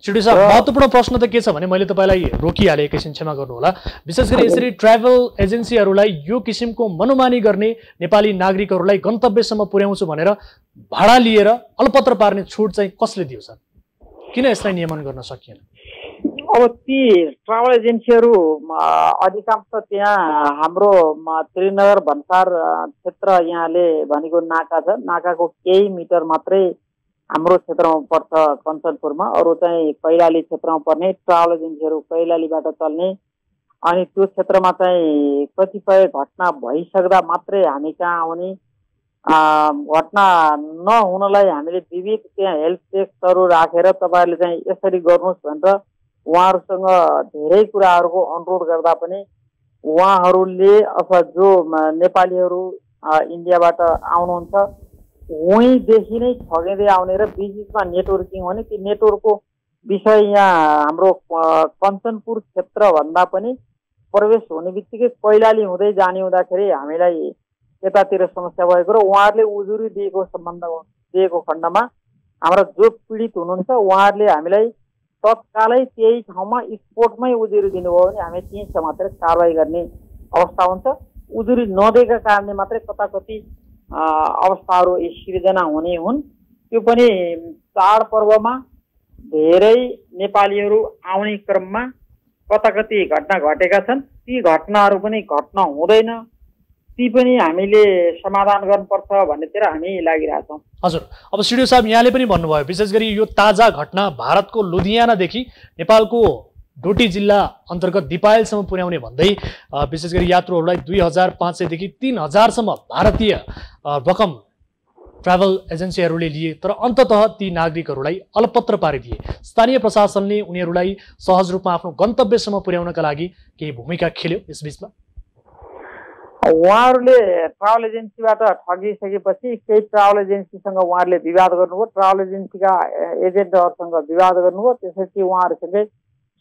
Speaker 1: छिटो साहब, महत्त्वपूर्ण प्रश्न त के छ भने मैले तपाईँलाई रोकिहालेँ, एकैछिन क्षमा गर्नुहोला। विशेष गरी यसरी ट्राभल एजेन्सीहरूलाई यो किसिमको मनोमानी गर्ने नेपाली नागरिकहरूलाई गन्तव्यसम्म पुर्याउँछु भनेर भाडा लिएर अलपत्र पार्ने छुट चाहिँ कसले दियो सर? किन यसलाई नियमन गर्न सकिएन?
Speaker 6: अब ती ट्राभल एजेन्सीहरू अधिकांश त्यहाँ हाम्रो त्रिनगर भन्सार क्षेत्र यहाँले भनेको नाका छ, नाकाको केही मिटर मात्रै हाम्रो क्षेत्रमा पर्छ कञ्चनपुरमा, अरू चाहिँ कैलाली क्षेत्रमा पर्ने ट्राभल एजेन्सीहरू कैलालीबाट चल्ने। अनि त्यो क्षेत्रमा चाहिँ कतिपय घटना भइसक्दा मात्रै हामी कहाँ आउने, घटना नहुनलाई हामीले विविध त्यहाँ हेल्प डेस्कहरू राखेर तपाईँहरूले चाहिँ यसरी गर्नुहोस् भनेर उहाँहरूसँग धेरै कुराहरूको अनुरोध गर्दा पनि उहाँहरूले अथवा जो नेपालीहरू इन्डियाबाट आउनुहुन्छ वहीँदेखि नै ठगिँदै आउने र बिचमा नेटवर्किङ हुने, त्यो नेटवर्कको विषय यहाँ हाम्रो कञ्चनपुर क्षेत्रभन्दा पनि प्रवेश हुने बित्तिकै कैलाली हुँदै जाने हुँदाखेरि हामीलाई यतातिर समस्या भएको र उहाँहरूले उजुरी दिएको खण्डमा हाम्रा जो पीडित हुनुहुन्छ उहाँहरूले हामीलाई तत्कालै त्यही ठाउँमा स्पोटमै उजुरी दिनुभयो भने हामी त्यहीँ समातेर कारवाही गर्ने अवस्था हुन्छ। उजुरी नदिएका कारणले मात्रै कताकति अवस्थाहरू सिर्जना हुने हुन्। त्यो पनि चाडपर्वमा धेरै नेपालीहरू आउने क्रममा कताकति घटना घटेका छन्, ती घटनाहरू पनि घट्न हुँदैन, ती पनि हामीले समाधान गर्नुपर्छ भन्नेतिर हामी लागिरहेछौँ।
Speaker 1: हजुर, अब सिडिओ साहब यहाँले पनि भन्नुभयो विशेष गरी यो ताजा घटना भारतको लुधियानादेखि नेपालको डोटी जिल्ला अन्तर्गत दिपायलसम्म पुर्याउने भन्दै विशेष गरी यात्रुहरूलाई 2500 देखि 3000सम्म भारतीय रकम ट्राभल एजेन्सीहरूले लिए, तर अन्ततः ती नागरिकहरूलाई अलपत्र पारिदिए। स्थानीय प्रशासनले उनीहरूलाई सहज रूपमा आफ्नो गन्तव्यसम्म पुर्याउनका लागि केही भूमिका खेल्यो यस बीचमा?
Speaker 6: उहाँहरूले ट्राभल एजेन्सीबाट ठगिसकेपछि केही ट्राभल एजेन्सीसँग उहाँहरूले विवाद गर्नुभयो, ट्राभल एजेन्सीका एजेन्टहरूसँग विवाद गर्नुभयो, त्यसपछि उहाँहरूसँगै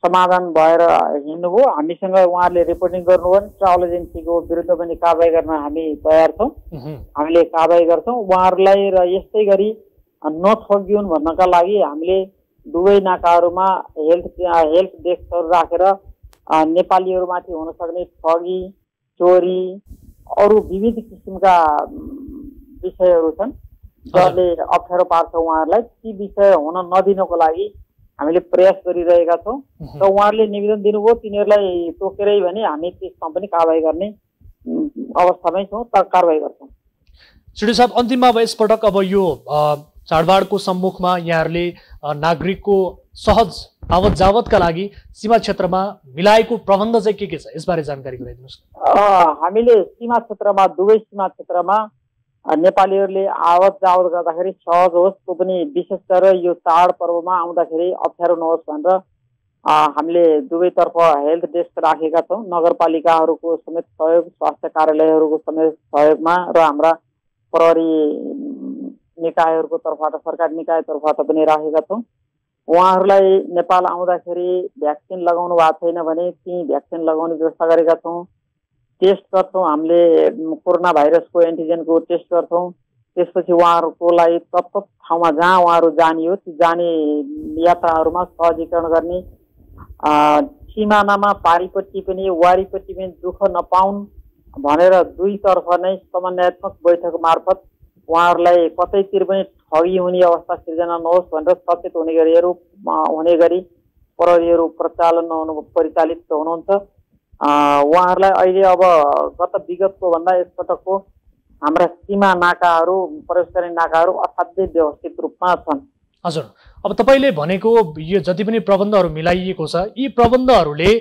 Speaker 6: समाधान भएर हिँड्नुभयो। हामीसँग उहाँहरूले रिपोर्टिङ गर्नुभयो भने ट्राभल एजेन्सीको विरुद्ध पनि कारवाही गर्न हामी तयार छौँ, हामीले कारवाही गर्छौँ उहाँहरूलाई। र यस्तै गरी नठगिउन् भन्नका लागि हामीले दुवै नाकाहरूमा हेल्प डेस्कहरू राखेर नेपालीहरूमाथि हुन सक्ने ठगी, चोरी, अरू विविध किसिमका विषयहरू छन् जसले अप्ठ्यारो पार्छ उहाँहरूलाई, ती विषय हुन नदिनको लागि हामीले प्रयास गरिरहेका छौँ र उहाँहरूले निवेदन दिनुभयो तिनीहरूलाई तोकेरै भने हामी त्यसमा पनि कारवाही गर्ने अवस्थामै छौँ, कारवाही गर्छौँ।
Speaker 1: सिडिओ साहब, अन्तिममा अब यसपटक अब यो चाडबाडको सम्मुखमा यहाँहरूले नागरिकको सहज आवत जावतका लागि सीमा क्षेत्रमा मिलाएको प्रबन्ध चाहिँ के छ यसबारे जानकारी गराइदिनुहोस्।
Speaker 6: हामीले सीमा क्षेत्रमा दुवै सीमा क्षेत्रमा नेपालीहरूले आवत जावत गर्दाखेरि सहज होस्, त्यो पनि विशेष गरेर यो चाडपर्वमा आउँदाखेरि अप्ठ्यारो नहोस् भनेर हामीले दुवैतर्फ हेल्थ डेस्क राखेका छौँ। नगरपालिकाहरूको समेत सहयोग, स्वास्थ्य कार्यालयहरूको समेत सहयोगमा र हाम्रा प्रहरी निकायहरूको तर्फबाट, सरकारी निकायतर्फबाट पनि राखेका छौँ। उहाँहरूलाई नेपाल आउँदाखेरि भ्याक्सिन लगाउनु भएको छैन भने ती भ्याक्सिन लगाउने व्यवस्था गरेका छौँ। टेस्ट गर्छौँ, हामीले कोरोना भाइरसको एन्टिजेनको टेस्ट गर्छौँ। त्यसपछि उहाँहरूको लागि तत्त ठाउँमा जहाँ उहाँहरू जाने हो ती जाने यात्राहरूमा सहजीकरण गर्ने, सिमानामा पारिपट्टि पनि वारिपट्टि पनि दुःख नपाउन् भनेर दुईतर्फ नै समन्वयात्मक बैठक मार्फत उहाँहरूलाई कतैतिर पनि ठगी हुने अवस्था सिर्जना नहोस् भनेर सचेत हुने गरी प्रहरीहरू परिचालित हुनुहुन्छ। उहाँहरूलाई अहिले अब गत विगतको भन्दा यसपटकको हाम्रा सीमा नाकाहरू, प्रवेश गर्ने नाकाहरू असाध्यै व्यवस्थित रूपमा छन्।
Speaker 1: हजुर, अब तपाईँले भनेको यो जति पनि प्रबन्धहरू मिलाइएको छ, यी प्रबन्धहरूले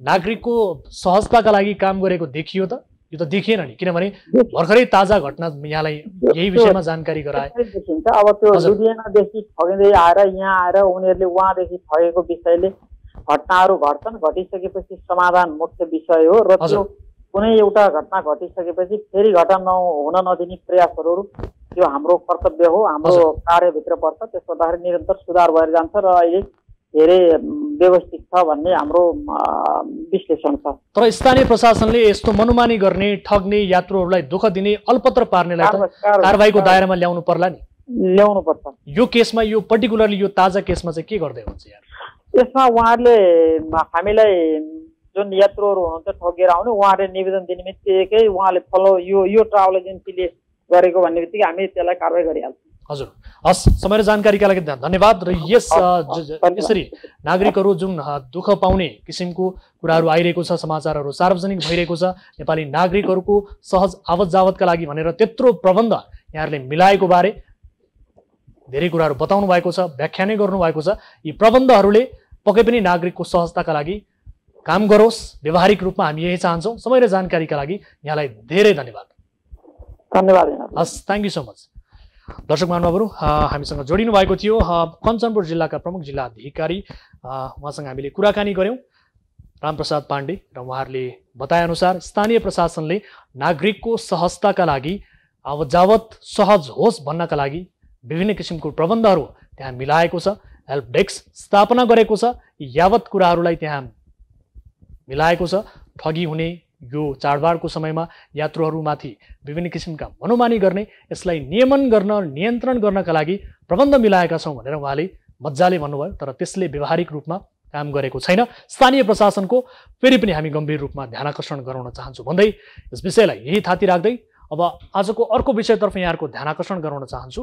Speaker 1: नागरिकको सहजताका लागि काम गरेको देखियो त? यो त देखिएन नि, किनभने भर्खरै ताजा घटना यहाँलाई यही विषयमा जानकारी गराए।
Speaker 6: देखिन्छ अब त्यो लुधियानादेखि ठगिँदै आएर यहाँ आएर उनीहरूले उहाँदेखि ठगेको विषयले घटनाहरू घट्छन्, घटिसकेपछि समाधान मुख्य विषय हो र त्यो कुनै एउटा घटना घटिसकेपछि फेरि घटना हुन नदिने प्रयासहरू त्यो हाम्रो कर्तव्य हो, हाम्रो कार्यभित्र पर्छ। त्यसो गर्दाखेरि निरन्तर सुधार भएर जान्छ र अहिले धेरै व्यवस्थित छ भन्ने हाम्रो विश्लेषण छ।
Speaker 1: तर स्थानीय प्रशासनले यस्तो मनोमानी गर्ने, ठग्ने, यात्रुहरूलाई दुःख दिने, अल्पत्र पार्नेलाई त कारबाहीको दायरामा ल्याउनु पर्ला नि।
Speaker 6: ल्याउनु पर्छ। यो
Speaker 1: केसमा, यो पर्टिकुलरली यो ताजा केसमा चाहिँ के गर्दै हुन्छ यार?
Speaker 6: यसमा उहाँहरूले हामीलाई जुन यात्रुहरू हुनुहुन्छ ठगेर आउने, उहाँहरूले निवेदन दिने बित्तिकै उहाँले फलो यो ट्राभल एजेन्सीले गरेको भन्ने बित्तिकै हामी त्यसलाई कारबाही गरिहाल्छौँ।
Speaker 1: हजुर, हस्, समय र जानकारीका लागि धन्यवाद। र यसरी नागरिकहरू जुन दुःख पाउने किसिमको कुराहरू आइरहेको छ, समाचारहरू सार्वजनिक भइरहेको छ, नेपाली नागरिकहरूको सहज आवत जावतका लागि भनेर त्यत्रो प्रबन्ध यहाँहरूले मिलाएको बारे धेरै कुराहरू बताउनु भएको छ, व्याख्यानै गर्नुभएको छ। यी प्रबन्धहरूले पक्कै पनि नागरिकको सहजताका लागि काम गरोस्, व्यावहारिक रूपमा हामी यही चाहन्छौँ। समय र जानकारीका लागि यहाँलाई धेरै धन्यवाद।
Speaker 6: धन्यवाद।
Speaker 1: हस्, थ्याङ्क यू सो मच। दर्शक महानुभावहरू, हामीसँग जोडिनु भएको थियो कञ्चनपुर जिल्लाका प्रमुख जिल्ला अधिकारी, उहाँसँग हामीले कुराकानी गऱ्यौँ, रामप्रसाद पाण्डे। र उहाँहरूले बताएअनुसार स्थानीय प्रशासनले नागरिकको सहजताका लागि, आवत जावत सहज होस् भन्नका लागि विभिन्न किसिमको प्रबन्धहरू त्यहाँ मिलाएको छ, हेल्प डेस्क स्थापना गरेको छ। यावत कुराहरूलाई त्यहाँ मिलाएको छ। ठगी हुने, यो चाडबाडको समयमा यात्रुहरूमाथि विभिन्न किसिमका मनोमानी गर्ने, यसलाई नियमन गर्न, नियन्त्रण गर्नका लागि प्रबन्ध मिलाएका छौँ भनेर उहाँले मजाले भन्नुभयो। तर त्यसले व्यावहारिक रूपमा काम गरेको छैन। स्थानीय प्रशासनको फेरि पनि हामी गम्भीर रूपमा ध्यानाकर्षण गराउन चाहन्छु भन्दै यस विषयलाई यही थाती राख्दै अब आजको अर्को विषयतर्फ यहाँहरूको ध्यानाकर्षण गराउन चाहन्छु।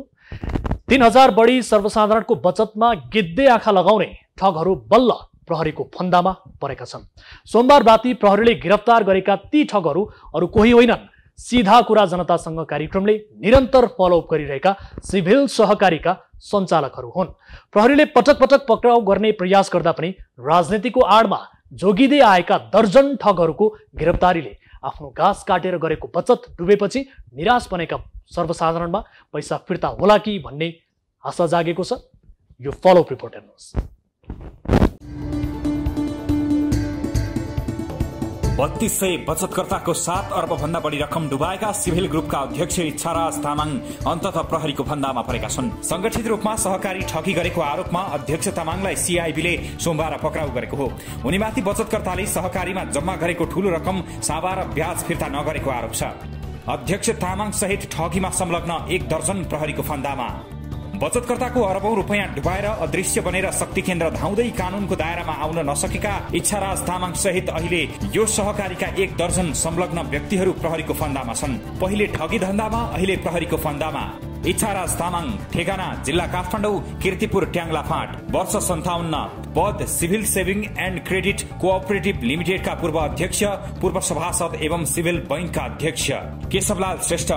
Speaker 1: 3000 बढी सर्वसाधारणको बचतमा गिद्धे आँखा लगाउने ठगहरू बल्ल प्रहरीको फन्दामा परेका छन्। सोमबार राति प्रहरीले गिरफ्तार गरेका ती ठगहरू अरू कोही होइनन्, सीधा कुरा जनतासँग कार्यक्रमले निरन्तर फलोअप गरिरहेका सिभिल सहकारीका सञ्चालकहरू हुन्। प्रहरीले पटक पटक पक्राउ गर्ने प्रयास गर्दा पनि राजनीतिको आडमा जोगिँदै आएका दर्जन ठगहरूको गिरफ्तारीले आफ्नो घाँस काटेर गरेको बचत डुबेपछि निराश बनेका सर्वसाधारणमा पैसा फिर्ता होला कि भन्ने आशा जागेको छ। यो फलोअप रिपोर्ट हेर्नुहोस्।
Speaker 3: 3200 बचतकर्ताको 7 अर्ब भन्दा बढी रकम डुबाएका सिभिल ग्रुपका अध्यक्ष इच्छाराज तामाङ अन्ततः प्रहरीको फन्दामा परेका छन्। संगठित रूपमा सहकारी ठगी गरेको आरोपमा अध्यक्ष तामाङलाई सीआईबीले सोमबार पक्राउ गरेको हो। उनीमाथि बचतकर्ताले सहकारीमा जम्मा गरेको ठूलो रकम सावा र ब्याज फिर्ता नगरेको आरोप छ। अध्यक्ष तामाङ सहित ठगीमा संलग्न 1 दर्जन प्रहरीको फन्दामा। बचतकर्ताको अरबौं रुपैयाँ डुबाएर अदृश्य बनेर शक्ति केन्द्र धाउँदै कानूनको दायरामा आउन नसकेका इच्छाराज तामाङ सहित अहिले यो सहकारीका 1 दर्जन संलग्न व्यक्तिहरू प्रहरीको फन्दामा छन्। पहिले ठगी धन्दामा, अहिले प्रहरीको फन्दामा। इच्छाराज तामाङ, ठेगाना जिल्ला काठमाडौँ, कीर्तिपुर ट्याङ्ला फाँट, वर्ष 57, पद civil saving and credit cooperative लिमिटेडका पूर्व अध्यक्ष, पूर्व सभासद एवं सिभिल बैंकका अध्यक्ष। केशवलाल श्रेष्ठ,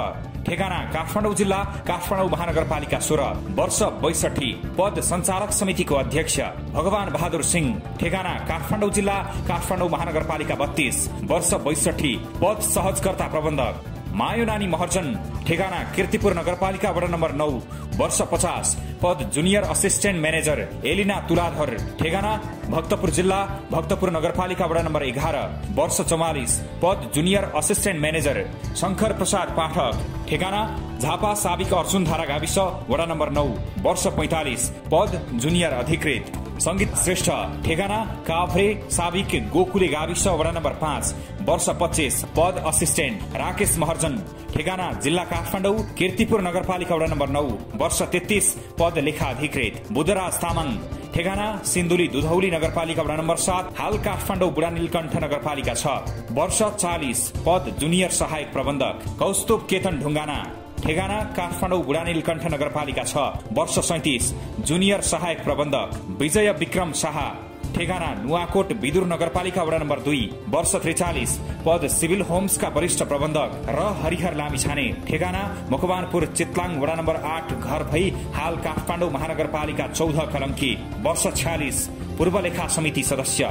Speaker 3: ठेगाना काठमाडौँ जिल्ला, काठमाडौँ महानगरपालिका 16, वर्ष 62, पद सञ्चालक समितिको अध्यक्ष। भगवान बहादुर सिंह, ठेगाना काठमाडौँ जिल्ला, काठमाडौँ महानगरपालिका 32, वर्ष 62, पद सहजकर्ता प्रबन्धक। मायोनानी महर्जन, ठेगाना कीर्तिपुर नगरपालिका वडा नम्बर 9, वर्ष 50, पद junior assistant manager. Elina Tuladhar, ठेगाना भक्तपुर जिल्ला, भक्तपुर नगरपालिका वडा नम्बर 11, वर्ष 44, पद junior assistant manager. Shankar Prasad Pathak, ठेगाना झापा साबिक अर्जुनधारा गाविस वडा नम्बर 9 वर्ष 45 पद जुनियर अधिकृत। संगीत श्रेष्ठ ठेगाना काभ्रे साबिक गोकुले गाविस वडा नम्बर 5 वर्ष 25 पद असिस्टेन्ट। राकेश महर्जन ठेगाना जिल्ला काठमाडौँ कीर्तिपुर नगरपालिका वडा नम्बर 9 वर्ष 33 पद लेखा अधिकृत। बुद्धराज तामाङ ठेगाना सिन्धुली दुधौली नगरपालिका वडा नम्बर 7 हाल काठमाडौँ बुढा नीलकण्ठ नगरपालिका 6 वर्ष 40 पद जुनियर सहायक प्रबन्धक। कौस्तुभ केतन ढुङ्गाना ठेगाना काठमाडौँ बुढा नीलकण्ठ नगरपालिका 6 वर्ष 37 जुनियर सहायक प्रबन्धक। विजय विक्रम शाह ठेगाना नुवाकोट विदुर नगरपालिका वडा नम्बर 2 वर्ष 43 पद सिभिल होम्सका वरिष्ठ प्रबन्धक। र हरिहर लामिछाने ठेगाना मकवानपुर चितलाङ वडा नम्बर 8 घर भई हाल काठमाडौँ महानगरपालिका 14 कलम्की वर्ष 46 पूर्व लेखा समिति सदस्य।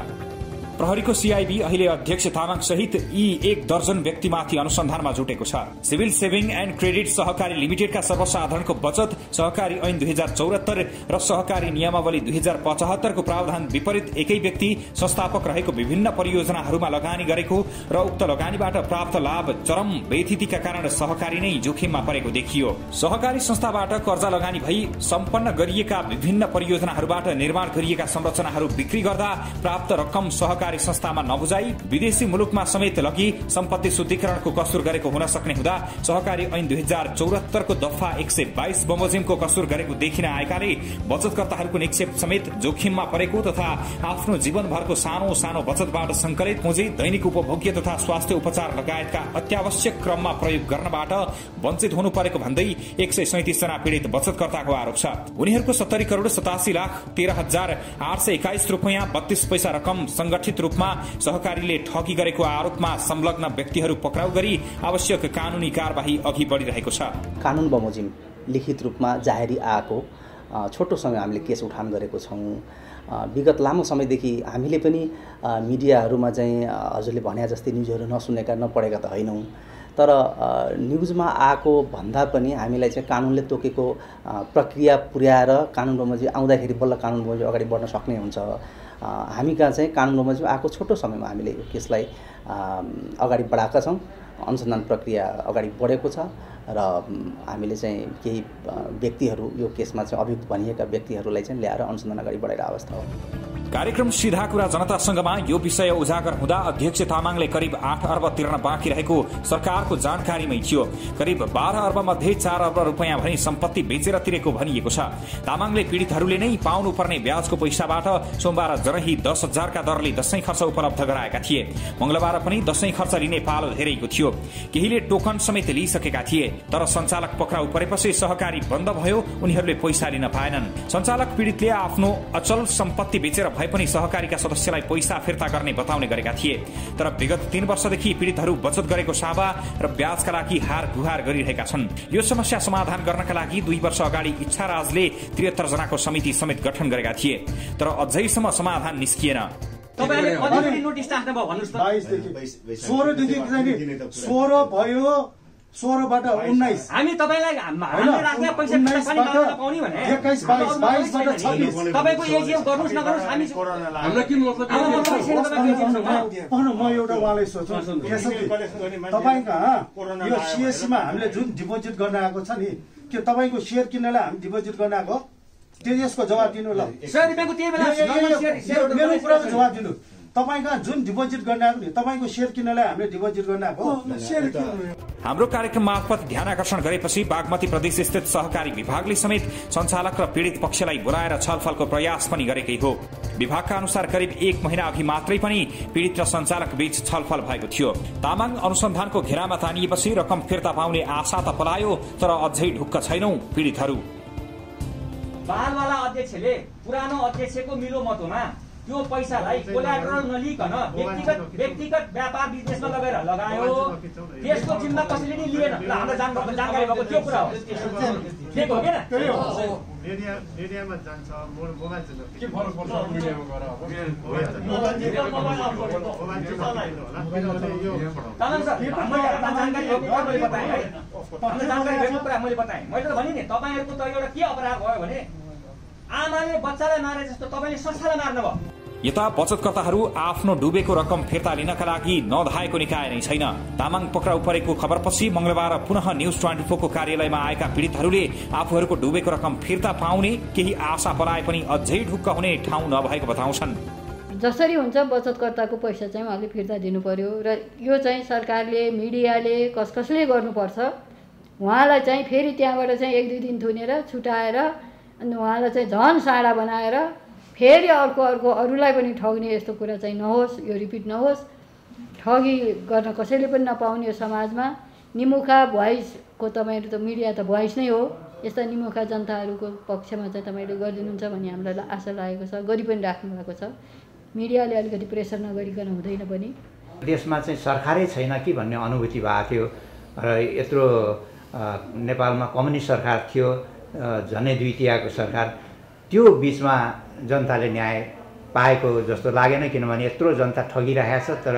Speaker 3: प्रहरीको सीआईबी अहिले अध्यक्ष तामाङ सहित यी 1 दर्जन व्यक्तिमाथि अनुसन्धानमा जुटेको छ। सिभिल सेभिङ एन्ड क्रेडिट सहकारी लिमिटेडका सर्वसाधारणको बचत सहकारी ऐन 2074 र सहकारी नियमावली 2075 को प्रावधान विपरीत एकै व्यक्ति संस्थापक रहेको विभिन्न परियोजनाहरूमा लगानी गरेको र उक्त लगानीबाट प्राप्त लाभ चरम व्यथितिका कारण सहकारी नै जोखिममा परेको देखियो। सहकारी संस्थाबाट कर्जा लगानी भई सम्पन्न गरिएका विभिन्न परियोजनाहरूबाट निर्माण गरिएका संरचनाहरू बिक्री गर्दा प्राप्त रकम सहकारी संस्थामा नबुझाई विदेशी मुलुकमा समेत लगी सम्पत्ति शुद्धिकरणको कसुर गरेको हुन सक्ने हुँदा सहकारी ऐन 2074 को दफा 122 बमोजिमको कसुर गरेको देखिन आएकाले बचतकर्ताहरूको निक्षेप समेत जोखिममा परेको तथा आफ्नो जीवनभरको सानो सानो बचतबाट संकलित पुँजी दैनिक उपभोग्य तथा स्वास्थ्य उपचार लगायतका अत्यावश्यक क्रममा प्रयोग गर्नबाट वञ्चित हुनु परेको भन्दै 137 जना पीड़ित बचतकर्ताको आरोप छ। उनीहरूको 70 करोड़ 87 लाख 13,821 रुपैयाँ 32 पैसा रकम संगठित रूपमा सहकारीले ठगी गरेको आरोपमा संलग्न व्यक्तिहरू पक्राउ गरी आवश्यक कानूनी कार्यवाही अघि बढ़िरहेको छ।
Speaker 7: कानून बमोजिम लिखित रूपमा जाहेरी आएको छोटो समय हामीले केस उठान गरेको छौं। विगत लामो समयदेखि हामीले पनि मिडियाहरूमा चाहिँ हजुरले भने जस्तै न्युजहरू नसुनेका नपढेका त हैनौं, तर न्युजमा आएको भन्दा पनि हामीलाई चाहिँ कानुनले तोकेको प्रक्रिया पुर्याएर कानुन बमोजिम आउँदाखेरि बल्ल कानुन बमोजिम अगाडि बढ्न सक्ने हुन्छ। हामी कहाँ चाहिँ कानुन बमोजिम आएको छोटो समयमा हामीले यो केसलाई अगाडि बढाएका छौं। अनुसन्धान प्रक्रिया अगाडि बढेको छ र हामीले चाहिँ केही व्यक्तिहरू यो केसमा चाहिँ अभियुक्त भनिएका व्यक्तिहरूलाई चाहिँ ल्याएर अनुसन्धान अगाडि बढाइरहेको अवस्था हो।
Speaker 3: कार्यक्रम सीधा कुरा जनतासँगमा यो विषय उजागर हुँदा अध्यक्ष तामाङले करिब 8 अर्ब तिर्न बाँकी रहेको सरकारको जानकारीमै थियो। करिब 12 अर्ब मध्ये 4 अर्ब रुपैयाँ भनी सम्पत्ति बेचेर तिरेको भनिएको छ। तामाङले पीडितहरूले नै पाउनुपर्ने ब्याजको पैसाबाट सोमबार जरही 10,000 का दरले दशैं खर्च उपलब्ध गराएका थिए। मंगलबार पनि दशैं खर्च लिने पालो धेरैको थियो। केहीले टोकन समेत लिइसकेका थिए, तर सञ्चालक पक्राउ परेपछि सहकारी बन्द भयो, उनीहरूले पैसा लिन पाएनन्। सञ्चालक पीडितले आफ्नो अचल सम्पत्ति बेचेर पनि सहकारीका सदस्यलाई पैसा फिर्ता गर्ने बताउने गरेका थिए। तर विगत 3 वर्षदेखि पीडितहरू बचत गरेको सावा र ब्याजका लागि हार गुहार गरिरहेका छन्। यो समस्या समाधान गर्नका लागि 2 वर्ष अगाडि इच्छाराजले 73 जनाको समिति समेत गठन गरेका थिए, तर अझैसम्म समाधान निस्किएन।
Speaker 8: तपाईहरुले कति नोटिस राख्नु भयो भन्नुस् त? 16 देखि 16 भयो, 16 बाट 19
Speaker 9: हामी तपाईलाई हामीले राख्ने पैसा पनि नपाउने भने
Speaker 8: 21 22 22 बाट 26
Speaker 9: तपाईको एजीएम गर्नुस् नगर्नुस् हामी
Speaker 8: हाम्रो के मतलब म एउटा उहाँलाई सोध्छु तपाई कहाँ यो सीएससी मा हामीले जुन डिपोजिट गर्न आएको छ नि के तपाईको शेयर किन्नलाई हामी डिपोजिट गर्न आएको त्यसको जवाब दिनु ल।
Speaker 9: 100 रुपैयाँको त्यही बेला
Speaker 8: मेरो कुराको जवाब दिनु। तपाई कहाँ जुन डिपोजिट गर्न आएको नि तपाईको शेयर किन्नलाई हामीले डिपोजिट गर्न आएको शेयर किन्नु।
Speaker 3: हाम्रो कार्यक्रम मार्फत ध्यान आकर्षण गरेपछि बागमती प्रदेश स्थित सहकारी विभागले समेत सञ्चालक र पीडित पक्षलाई बोलाएर छलफलको प्रयास पनि गरेकै हो। विभागका अनुसार करिब 1 महिना अघि मात्रै पनि पीडित र सञ्चालक बीच छलफल भएको थियो। तामाङ अनुसन्धानको घेरामा तानिएपछि रकम फिर्ता पाउने आशा त पलायो, तर अझै ढुक्क छैनौं पीडितहरू।
Speaker 9: बालवाला अध्यक्षले पुरानो अध्यक्षको मिलो मतोमा त्यो पैसालाई कोल्याटरल नलिकन व्यक्तिगत व्यापार बिजनेसमा लगेर लगायो। त्यसको जिम्मा कसैले नि लिएन। ल हाम्रो जानकारी भएको त्यो कुरा हो। दिएको हो के
Speaker 10: मिडियामा जान्छ मोबाइल
Speaker 8: के फरक पर्छ मिडियामा गएर
Speaker 9: मैले बताएँ। मैले त भने नि तपाईहरुको त एउटा के अपराध भयो भने आमाले बच्चालाई मारे जस्तो तपाईले संस्थालाई मार्नु भयो।
Speaker 3: यता बचतकर्ताहरू आफ्नो डुबेको रकम फिर्ता लिनका लागि नधाएको निकाय नै छैन। तामाङ पक्राउ परेको खबरपछि मंगलबार पुनः न्यूज 24 को कार्यालयमा आएका पीडितहरूले आफूहरूको डुबेको रकम फिर्ता पाउने केही आशा पलाए पनि अझै ढुक्क हुने ठाउँ नभएको बताउँछन्।
Speaker 11: जसरी हुन्छ बचतकर्ताको पैसा चाहिँ उहाँले फिर्ता दिनु पर्यो र यो चाहिँ सरकारले मिडियाले कसले गर्नुपर्छ। उहाँलाई चाहिँ फेरि त्यहाँबाट चाहिँ 1-2 दिन थुनेर छुटाएर अनि उहाँलाई चाहिँ झन साडा बनाएर फेरि अर्को अरूलाई पनि ठग्ने यस्तो कुरा चाहिँ नहोस्, यो रिपिट नहोस्। ठगी गर्न कसैले पनि नपाउने यो समाजमा निमुखा भोइसको तपाईँहरू त मिडिया त भोइस नै हो। यस्ता निमुखा जनताहरूको पक्षमा चाहिँ तपाईँले गरिदिनुहुन्छ भन्ने हामीलाई आशा लागेको छ, गरि पनि राख्नु भएको छ। मिडियाले अलिकति प्रेसर नगरिकन हुँदैन पनि।
Speaker 12: देशमा चाहिँ सरकारै छैन कि भन्ने अनुभूति भएको थियो र यत्रो नेपालमा कम्युनिस्ट सरकार थियो, झन्डै द्वितीयको सरकार, त्यो बिचमा जनताले न्याय पाएको जस्तो लागेन, किनभने यत्रो जनता ठगिरहेको छ तर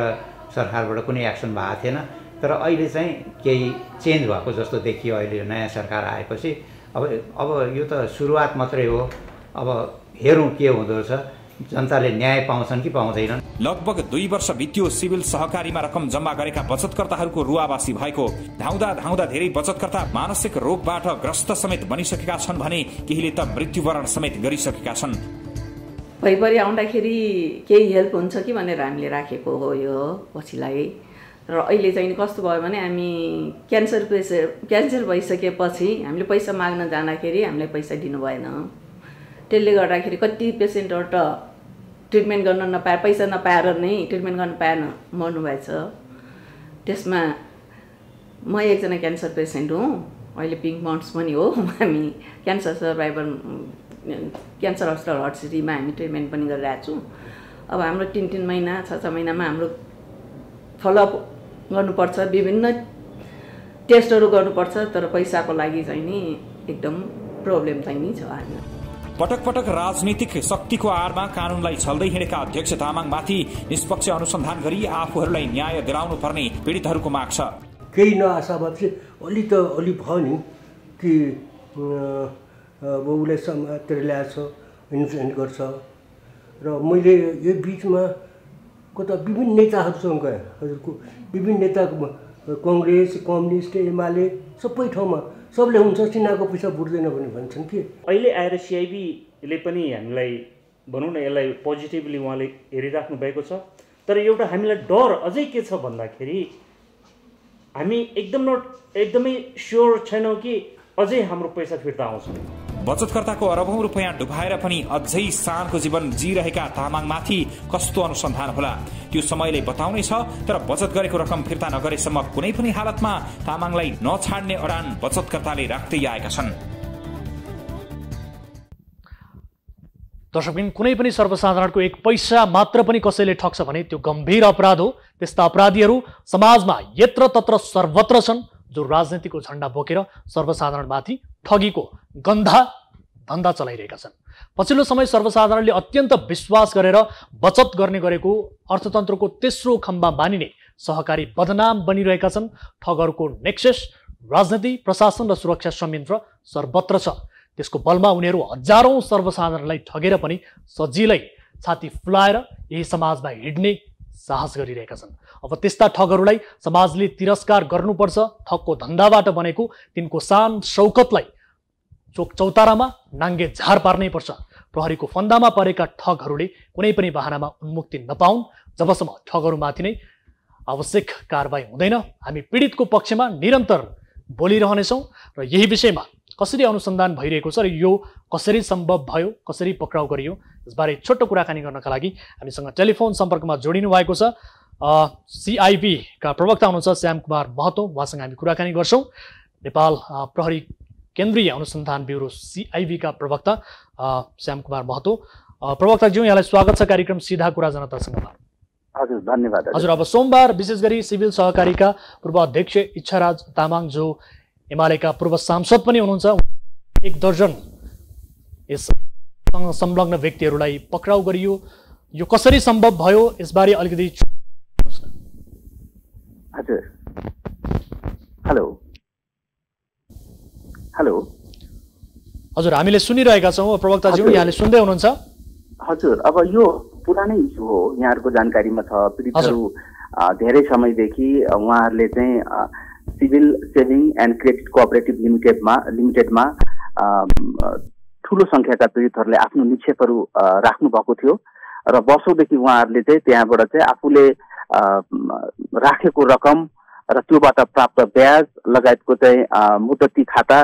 Speaker 12: सरकारबाट कुनै एक्सन भएको थिएन। तर अहिले चाहिँ केही चेन्ज भएको जस्तो देखियो अहिले नयाँ सरकार आएपछि। अब यो त सुरुवात मात्रै हो, अब हेरौँ के हुँदो रहेछ, जनताले न्याय पाउँछन् कि पाउँदैनन्।
Speaker 3: लगभग 2 वर्ष बित्यो सिभिल सहकारीमा रकम जम्मा गरेका बचतकर्ताहरूको रुवावासी भएको। धाउँदा धेरै बचतकर्ता मानसिक रोगबाट ग्रस्त समेत बनिसकेका छन् भने केहीले त मृत्युवरण समेत गरिसकेका छन्।
Speaker 13: भइपरि आउँदाखेरि केही हेल्प हुन्छ कि भनेर हामीले राखेको हो यो पछिलाई। र अहिले चाहिँ कस्तो भयो भने हामी क्यान्सर भइसकेपछि हामीले पैसा माग्न जाँदाखेरि हामीलाई पैसा दिनु भएन। त्यसले गर्दाखेरि कति पेसेन्टहरू त ट्रिटमेन्ट गर्न नपाए, पैसा नपाएर नै ट्रिटमेन्ट गर्न पाएन, मर्नुभएछ। त्यसमा म एकजना क्यान्सर पेसेन्ट हुँ, अहिले पिङ्क माउन्ट्स पनि हो। हामी क्यान्सर सर्भाइभर क्यान्सर हस्पिटल हट सिटीमा हामी ट्रिटमेन्ट पनि गरिरहेको छौँ। अब हाम्रो 3-3 महिना 6-6 महिनामा हाम्रो फलोअप गर्नुपर्छ, विभिन्न टेस्टहरू गर्नुपर्छ, तर पैसाको लागि चाहिँ नि एकदम प्रब्लम चाहिँ नि छ हामी।
Speaker 3: पटक पटक राजनीतिक शक्तिको आडमा कानूनलाई छल्दै हिँडेका अध्यक्ष तामाङमाथि निष्पक्ष अनुसन्धान गरी आफूहरूलाई न्याय दिलाउनु पर्ने पीडितहरूको माग छ।
Speaker 14: केही नआशावाद चाहिँ अलि भयो नि कि अब उसले समातेर ल्याएछ, इन्फ्लुएन्स गर्छ। र मैले यो बिचमा कता विभिन्न नेताहरूसँग गएँ, हजुरको विभिन्न नेताको कङ्ग्रेस, कम्युनिस्ट, एमाले सबै ठाउँमा सबले हुन्छ चिनाको पैसा बुझ्दैन भने भन्छन् कि।
Speaker 15: अहिले आएर सिआइबीले पनि हामीलाई भनौँ न यसलाई पोजिटिभली उहाँले हेरिराख्नु भएको छ। तर एउटा हामीलाई डर अझै के छ भन्दाखेरि हामी एकदमै स्योर छैनौँ कि अझै हाम्रो पैसा फिर्ता आउँछ।
Speaker 3: बचतकर्ताको अरबौं रुपियाँ डुबाएर पनि अझै सानको जीवन जिरहेका तामाङमाथि कस्तो अनुसन्धान होला त्यो समयले बताउने छ। तर बचत गरेको रकम फिर्ता नगरेसम्म कुनै पनि हालतमा तामाङलाई नछाड्ने अडान बचतकर्ताले राख्दै आएका छन्।
Speaker 1: दर्शकबिन, कुनै पनि सर्वसाधारणको 1 पैसा मात्र पनि कसैले ठग्छ भने त्यो गम्भीर अपराध हो। त्यस्ता अपराधीहरू समाजमा यत्रतत्र सर्वत्र छन्, जो राजनीतिको झण्डा बोकेर सर्वसाधारणमाथि ठगीको गन्धा धन्दा चलाइरहेका छन्। पछिल्लो समय सर्वसाधारणले अत्यन्त विश्वास गरेर बचत गर्ने गरेको अर्थतन्त्रको तेस्रो खम्बा मानिने सहकारी बदनाम बनिरहेका छन्। ठगहरूको नेक्सस राजनीति, प्रशासन र सुरक्षा संयन्त्र सर्वत्र छ। त्यसको बलमा उनीहरू हजारौं सर्वसाधारणलाई ठगेर पनि सजिलै छाती फुलाएर यही समाजमा हिड्ने साहस गरिरहेका छन्। अब त्यस्ता ठगहरूलाई समाजले तिरस्कार गर्नुपर्छ। ठगको धन्दाबाट बनेको तिनको शान शौकतलाई चोक चौतारामा नाङ्गे झार पार्नै पर्छ। प्रहरीको फन्दामा परेका ठगहरूले कुनै पनि बहानामा उन्मुक्ति नपाउन्। जबसम्म ठगहरूमाथि नै आवश्यक कारबाही हुँदैन, हामी पीडितको पक्षमा निरन्तर बोलिरहनेछौँ र यही विषयमा कसरी अनुसन्धान भइरहेको छ र यो कसरी सम्भव भयो, कसरी पक्राउ गरियो, यसबारे छोटो कुराकानी गर्नका लागि हामीसँग टेलिफोन सम्पर्कमा जोडिनु भएको छ सिआइबी का प्रवक्ता हुनुहुन्छ श्याम कुमार महतो। उहाँसँग हामी कुराकानी गर्छौँ। नेपाल प्रहरी केन्द्रीय अनुसन्धान ब्युरो सिआइबी का प्रवक्ता श्याम कुमार महतो। प्रवक्ताज्यू, यहाँलाई स्वागत छ कार्यक्रम सीधा कुरा जनतासँगमा।
Speaker 4: हजुर, धन्यवाद।
Speaker 1: हजुर, अब सोमबार विशेष गरी सिभिल सहकारीका पूर्व अध्यक्ष इच्छाराज तामाङ, जो एमालेका पूर्व सांसद पनि हुनुहुन्छ, 1 दर्जन यस संलग्न व्यक्तिहरूलाई पक्राउ गरियो। यो कसरी सम्भव भयो, यसबारे अलिकति।
Speaker 4: हजुर, हेलो हेलो
Speaker 1: हजुर, हामीले सुनिरहेका छौँ। प्रवक्ताज्यू, यहाँले सुन्दै हुनुहुन्छ?
Speaker 4: हजुर, अब यो पुरानै इस्यु हो, यहाँहरूको जानकारीमा छ। पीडितहरू धेरै समयदेखि उहाँहरूले चाहिँ civil saving and credit cooperative लिमिटेडमा ठुलो सङ्ख्याका पीडितहरूले आफ्नो निक्षेपहरू राख्नु भएको थियो र वर्षौँदेखि उहाँहरूले चाहिँ त्यहाँबाट चाहिँ आफूले राखेको रकम र त्योबाट प्राप्त ब्याज लगायतको चाहिँ मुद्दती खाता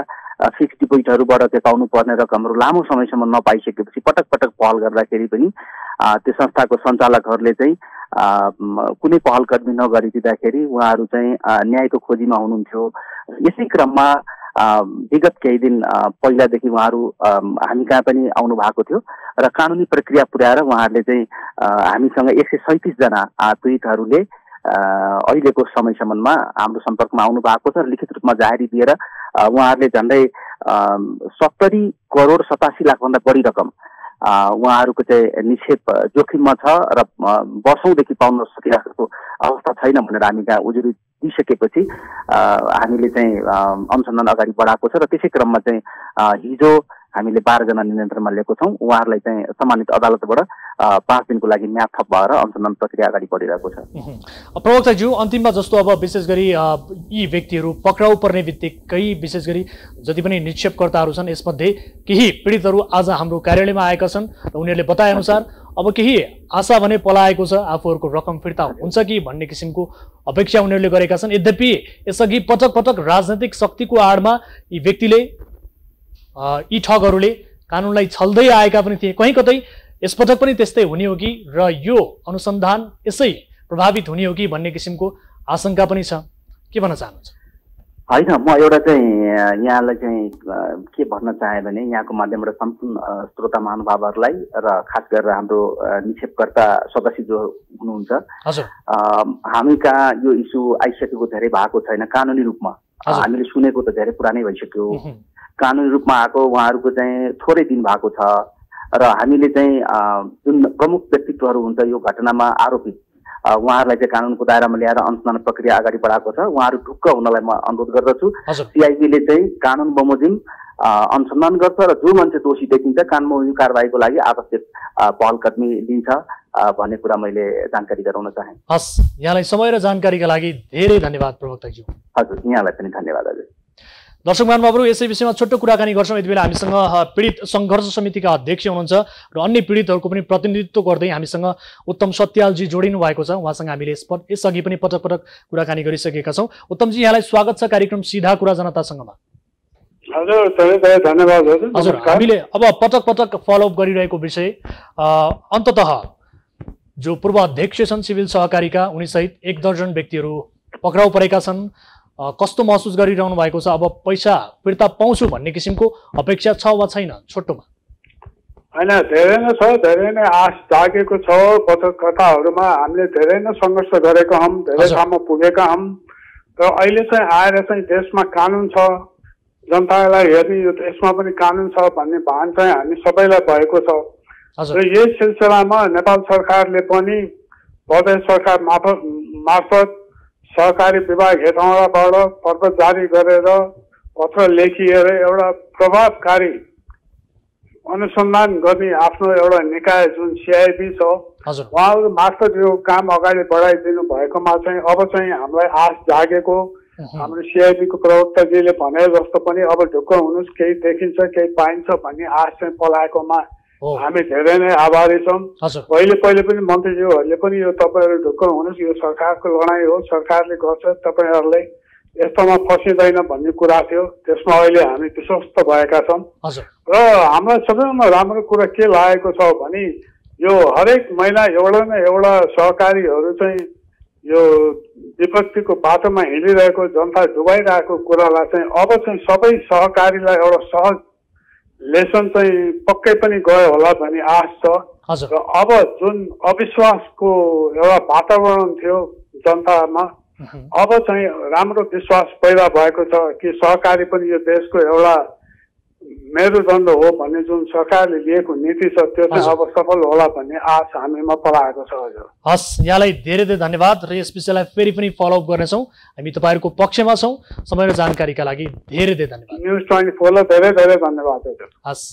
Speaker 4: फिक्स डिपोजिटहरूबाट चाहिँ पाउनु पर्ने रकमहरू लामो समयसम्म नपाइसकेपछि पटक पटक पहल गर्दाखेरि पनि त्यो संस्थाको सञ्चालकहरूले चाहिँ कुनै पहल कदमी नगरिदिँदाखेरि उहाँहरू चाहिँ न्यायको खोजीमा हुनुहुन्थ्यो। यसै क्रममा विगत केही दिन पहिलादेखि उहाँहरू हामी कहाँ पनि आउनु भएको थियो र कानुनी प्रक्रिया पुर्याएर उहाँहरूले चाहिँ हामीसँग 137 जना पीडितहरूले अहिलेको समयसम्ममा हाम्रो सम्पर्कमा आउनु भएको छ र लिखित रूपमा जाहेरी दिएर उहाँहरूले झन्डै 70 करोड 87 लाखभन्दा बढी रकम उहाँहरूको चाहिँ निक्षेप जोखिममा छ र वर्षौँदेखि पाउन सकिरहेको अवस्था छैन भनेर हामी कहाँ उजुरी दिइसकेपछि हामीले चाहिँ अनुसन्धान अगाडि बढाएको छ र त्यसै क्रममा चाहिँ हिजो हामीले 12 जना नियन्त्रणमा लिएको छौँ। उहाँहरूलाई चाहिँ सम्मानित अदालतबाट 5 दिनको लागि म्याद थप भएर अनुसन्धान प्रक्रिया अगाडि बढिरहेको छ।
Speaker 1: प्रवक्ताज्यू, अन्तिममा जस्तो अब विशेष गरी यी व्यक्तिहरू पक्राउ पर्ने बित्तिकै विशेष गरी जति पनि निक्षेपकर्ताहरू छन् यसमध्ये केही पीडितहरू आज हाम्रो कार्यालयमा आएका छन् र उनीहरूले बताएअनुसार अब केही आशा भने पलाएको छ, आफूहरूको रकम फिर्ता हुन्छ कि भन्ने किसिमको अपेक्षा उनीहरूले गरेका छन्। यद्यपि यसअघि पटक पटक राजनैतिक शक्तिको आडमा यी व्यक्तिले यी ठगहरूले कानुनलाई छल्दै आएका पनि थिए। कहीँ कतै यसपटक पनि त्यस्तै हुने हो कि र यो अनुसन्धान यसै प्रभावित हुने हो कि भन्ने किसिमको आशंका पनि छ, के भन्न चाहनुहुन्छ?
Speaker 4: होइन, म एउटा चाहिँ यहाँलाई चाहिँ के भन्न चाहेँ भने यहाँको माध्यमबाट सम्पूर्ण श्रोता महानुभावहरूलाई र खास गरेर हाम्रो निक्षेपकर्ता सदस्य जो हुनुहुन्छ, हामी कहाँ यो इस्यु आइसकेको धेरै भएको छैन। कानुनी रूपमा हामीले सुनेको त धेरै पुरानै भइसक्यो। कानुनी रूपमा आएको उहाँहरूको चाहिँ थोरै दिन भएको छ र हामीले चाहिँ जुन प्रमुख व्यक्तित्वहरू हुन्छ यो घटनामा आरोपित उहाँहरूलाई चाहिँ कानुनको दायरामा ल्याएर अनुसन्धान प्रक्रिया अगाडि बढाएको छ। उहाँहरू ढुक्क हुनलाई म अनुरोध गर्दछु। सिआइबीले चाहिँ कानुन बमोजिम अनुसन्धान गर्छ र जो मान्छे दोषी देखिन्छ कानुन बमोजिम कारबाहीको लागि आवश्यक पहल कदमी लिन्छ भन्ने कुरा मैले जानकारी गराउन चाहे।
Speaker 1: हस्, यहाँलाई समय र जानकारीका लागि धेरै धन्यवाद प्रवक्ताज्यू।
Speaker 4: हजुर, यहाँलाई पनि धन्यवाद। हजुर,
Speaker 1: दर्शक महानुभावहरू, यसै विषयमा छोटो कुराकानी गर्छौँ। यति बेला हामीसँग पीडित सङ्घर्ष समितिका अध्यक्ष हुनुहुन्छ र अन्य पीडितहरूको पनि प्रतिनिधित्व गर्दै हामीसँग उत्तम सत्यालजी जोडिनु भएको छ। उहाँसँग हामीले यसअघि पनि पटक पटक कुराकानी गरिसकेका छौँ। उत्तमजी, यहाँलाई स्वागत छ कार्यक्रम सिधा कुरा जनतासँगमा।
Speaker 16: हजुर, धन्यवाद।
Speaker 1: हजुर, हामीले अब पटक पटक फलोअप गरिरहेको विषय अन्ततः जो पूर्व अध्यक्ष छन् सिभिल सहकारीका उनीसहित 1 दर्जन व्यक्तिहरू पक्राउ परेका छन्। कस्तो महसुस गरिरहनु भएको छ? अब पैसा फिर्ता पाउँछु भन्ने किसिमको अपेक्षा छ वा छैन? छोटोमा।
Speaker 16: होइन, धेरै नै छ, धेरै नै आश जागेको छ। पत्रकर्ताहरूमा हामीले धेरै नै सङ्घर्ष गरेका हौँ, धेरै ठाउँमा पुगेका हौँ र अहिले चाहिँ आएर चाहिँ देशमा कानुन छ, जनतालाई हेर्ने यो देशमा पनि कानुन छ भन्ने भान चाहिँ हामी सबैलाई भएको छ। र यस सिलसिलामा नेपाल सरकारले पनि प्रदेश सरकार मार्फत सहकारी विभाग हेटौँडाबाट पत्र जारी गरेर पत्र लेखिएर एउटा प्रभावकारी अनुसन्धान गर्ने आफ्नो एउटा निकाय जुन सिआइबी छ उहाँहरू मार्फत यो काम अगाडि बढाइदिनु भएकोमा चाहिँ अब चाहिँ हामीलाई आश जागेको। हाम्रो सिआइबीको प्रवक्ताजीले भने जस्तो पनि अब ढुक्क हुनुहोस्, केही देखिन्छ केही पाइन्छ भन्ने आश चाहिँ पलाएकोमा हामी धेरै नै आभारी छौँ। पहिले पनि मन्त्रीज्यूहरूले पनि यो तपाईँहरू ढुक्क हुनुहोस्, यो सरकारको लडाइँ हो, सरकारले गर्छ, तपाईँहरूलाई यस्तोमा फसिँदैन भन्ने कुरा थियो। त्यसमा अहिले हामी विश्वस्त भएका छौँ र हामीलाई सबैभन्दा राम्रो कुरा के लागेको छ भने यो हरेक महिना एउटा न एउटा सहकारीहरू चाहिँ यो विपत्तिको बाटोमा हिँडिरहेको जनता डुबाइरहेको कुरालाई चाहिँ अब चाहिँ सबै सहकारीलाई एउटा सहज लेसन चाहिँ पक्कै पनि गयो होला भन्ने आश छ। र अब जुन अविश्वासको एउटा वातावरण थियो जनतामा, अब चाहिँ राम्रो विश्वास पैदा भएको छ कि सहकारी पनि यो देशको एउटा मेरुदण्ड हो भन्ने जुन सरकारले लिएको नीति छ त्यो चाहिँ अब सफल होला भन्ने आश हामीमा पलाएको छ। हजुर,
Speaker 1: हस्, यहाँलाई धेरै धेरै धन्यवाद र यस विषयलाई फेरि पनि फलोअप गर्नेछौँ। हामी तपाईँहरूको पक्षमा छौँ। समय र जानकारीका लागि धेरै धेरै धन्यवाद।
Speaker 16: न्युज 24 लाई धेरै धेरै धन्यवाद। हजुर,
Speaker 1: हस्,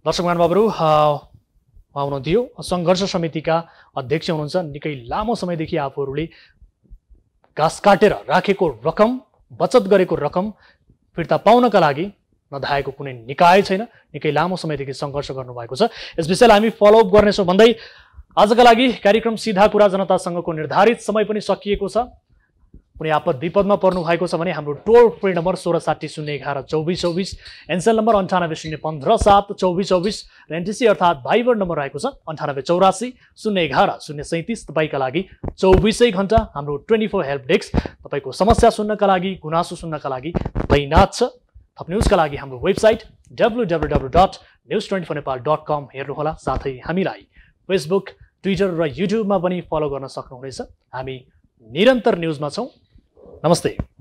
Speaker 1: दर्शक महानुभावहरू, उहाँ हुनुहुन्थ्यो सङ्घर्ष समितिका अध्यक्ष हुनुहुन्छ। निकै लामो समयदेखि आफूहरूले घाँस काटेर राखेको रकम, बचत गरेको रकम फिर्ता पाउनका लागि नधाएको कुनै निकाय छैन। निकै लामो समयदेखि सङ्घर्ष गर्नुभएको छ। यस विषयलाई हामी फलोअप गर्नेछौँ भन्दै आजका लागि कार्यक्रम सिधा कुरा जनतासँगको निर्धारित समय पनि सकिएको छ। कुनै आपद विपदमा पर्नु भएको छ भने हाम्रो टोल फ्री नम्बर 1660 011 2424, एनसेल नम्बर 98 015 7 2424 र एनटिसी अर्थात् भाइबर नम्बर रहेको छ 98 84 011 037। तपाईँका लागि 24 घण्टा हाम्रो 24 हेल्प डेस्क तपाईँको समस्या सुन्नका लागि, गुनासो सुन्नका लागि तैनात छ। थप न्युजका लागि हाम्रो वेबसाइट www.news24nepal.com हेर्नुहोला। साथै हामीलाई फेसबुक, ट्विटर र युट्युबमा पनि फलो गर्न सक्नुहुनेछ। हामी निरन्तर न्युजमा छौँ। नमस्ते।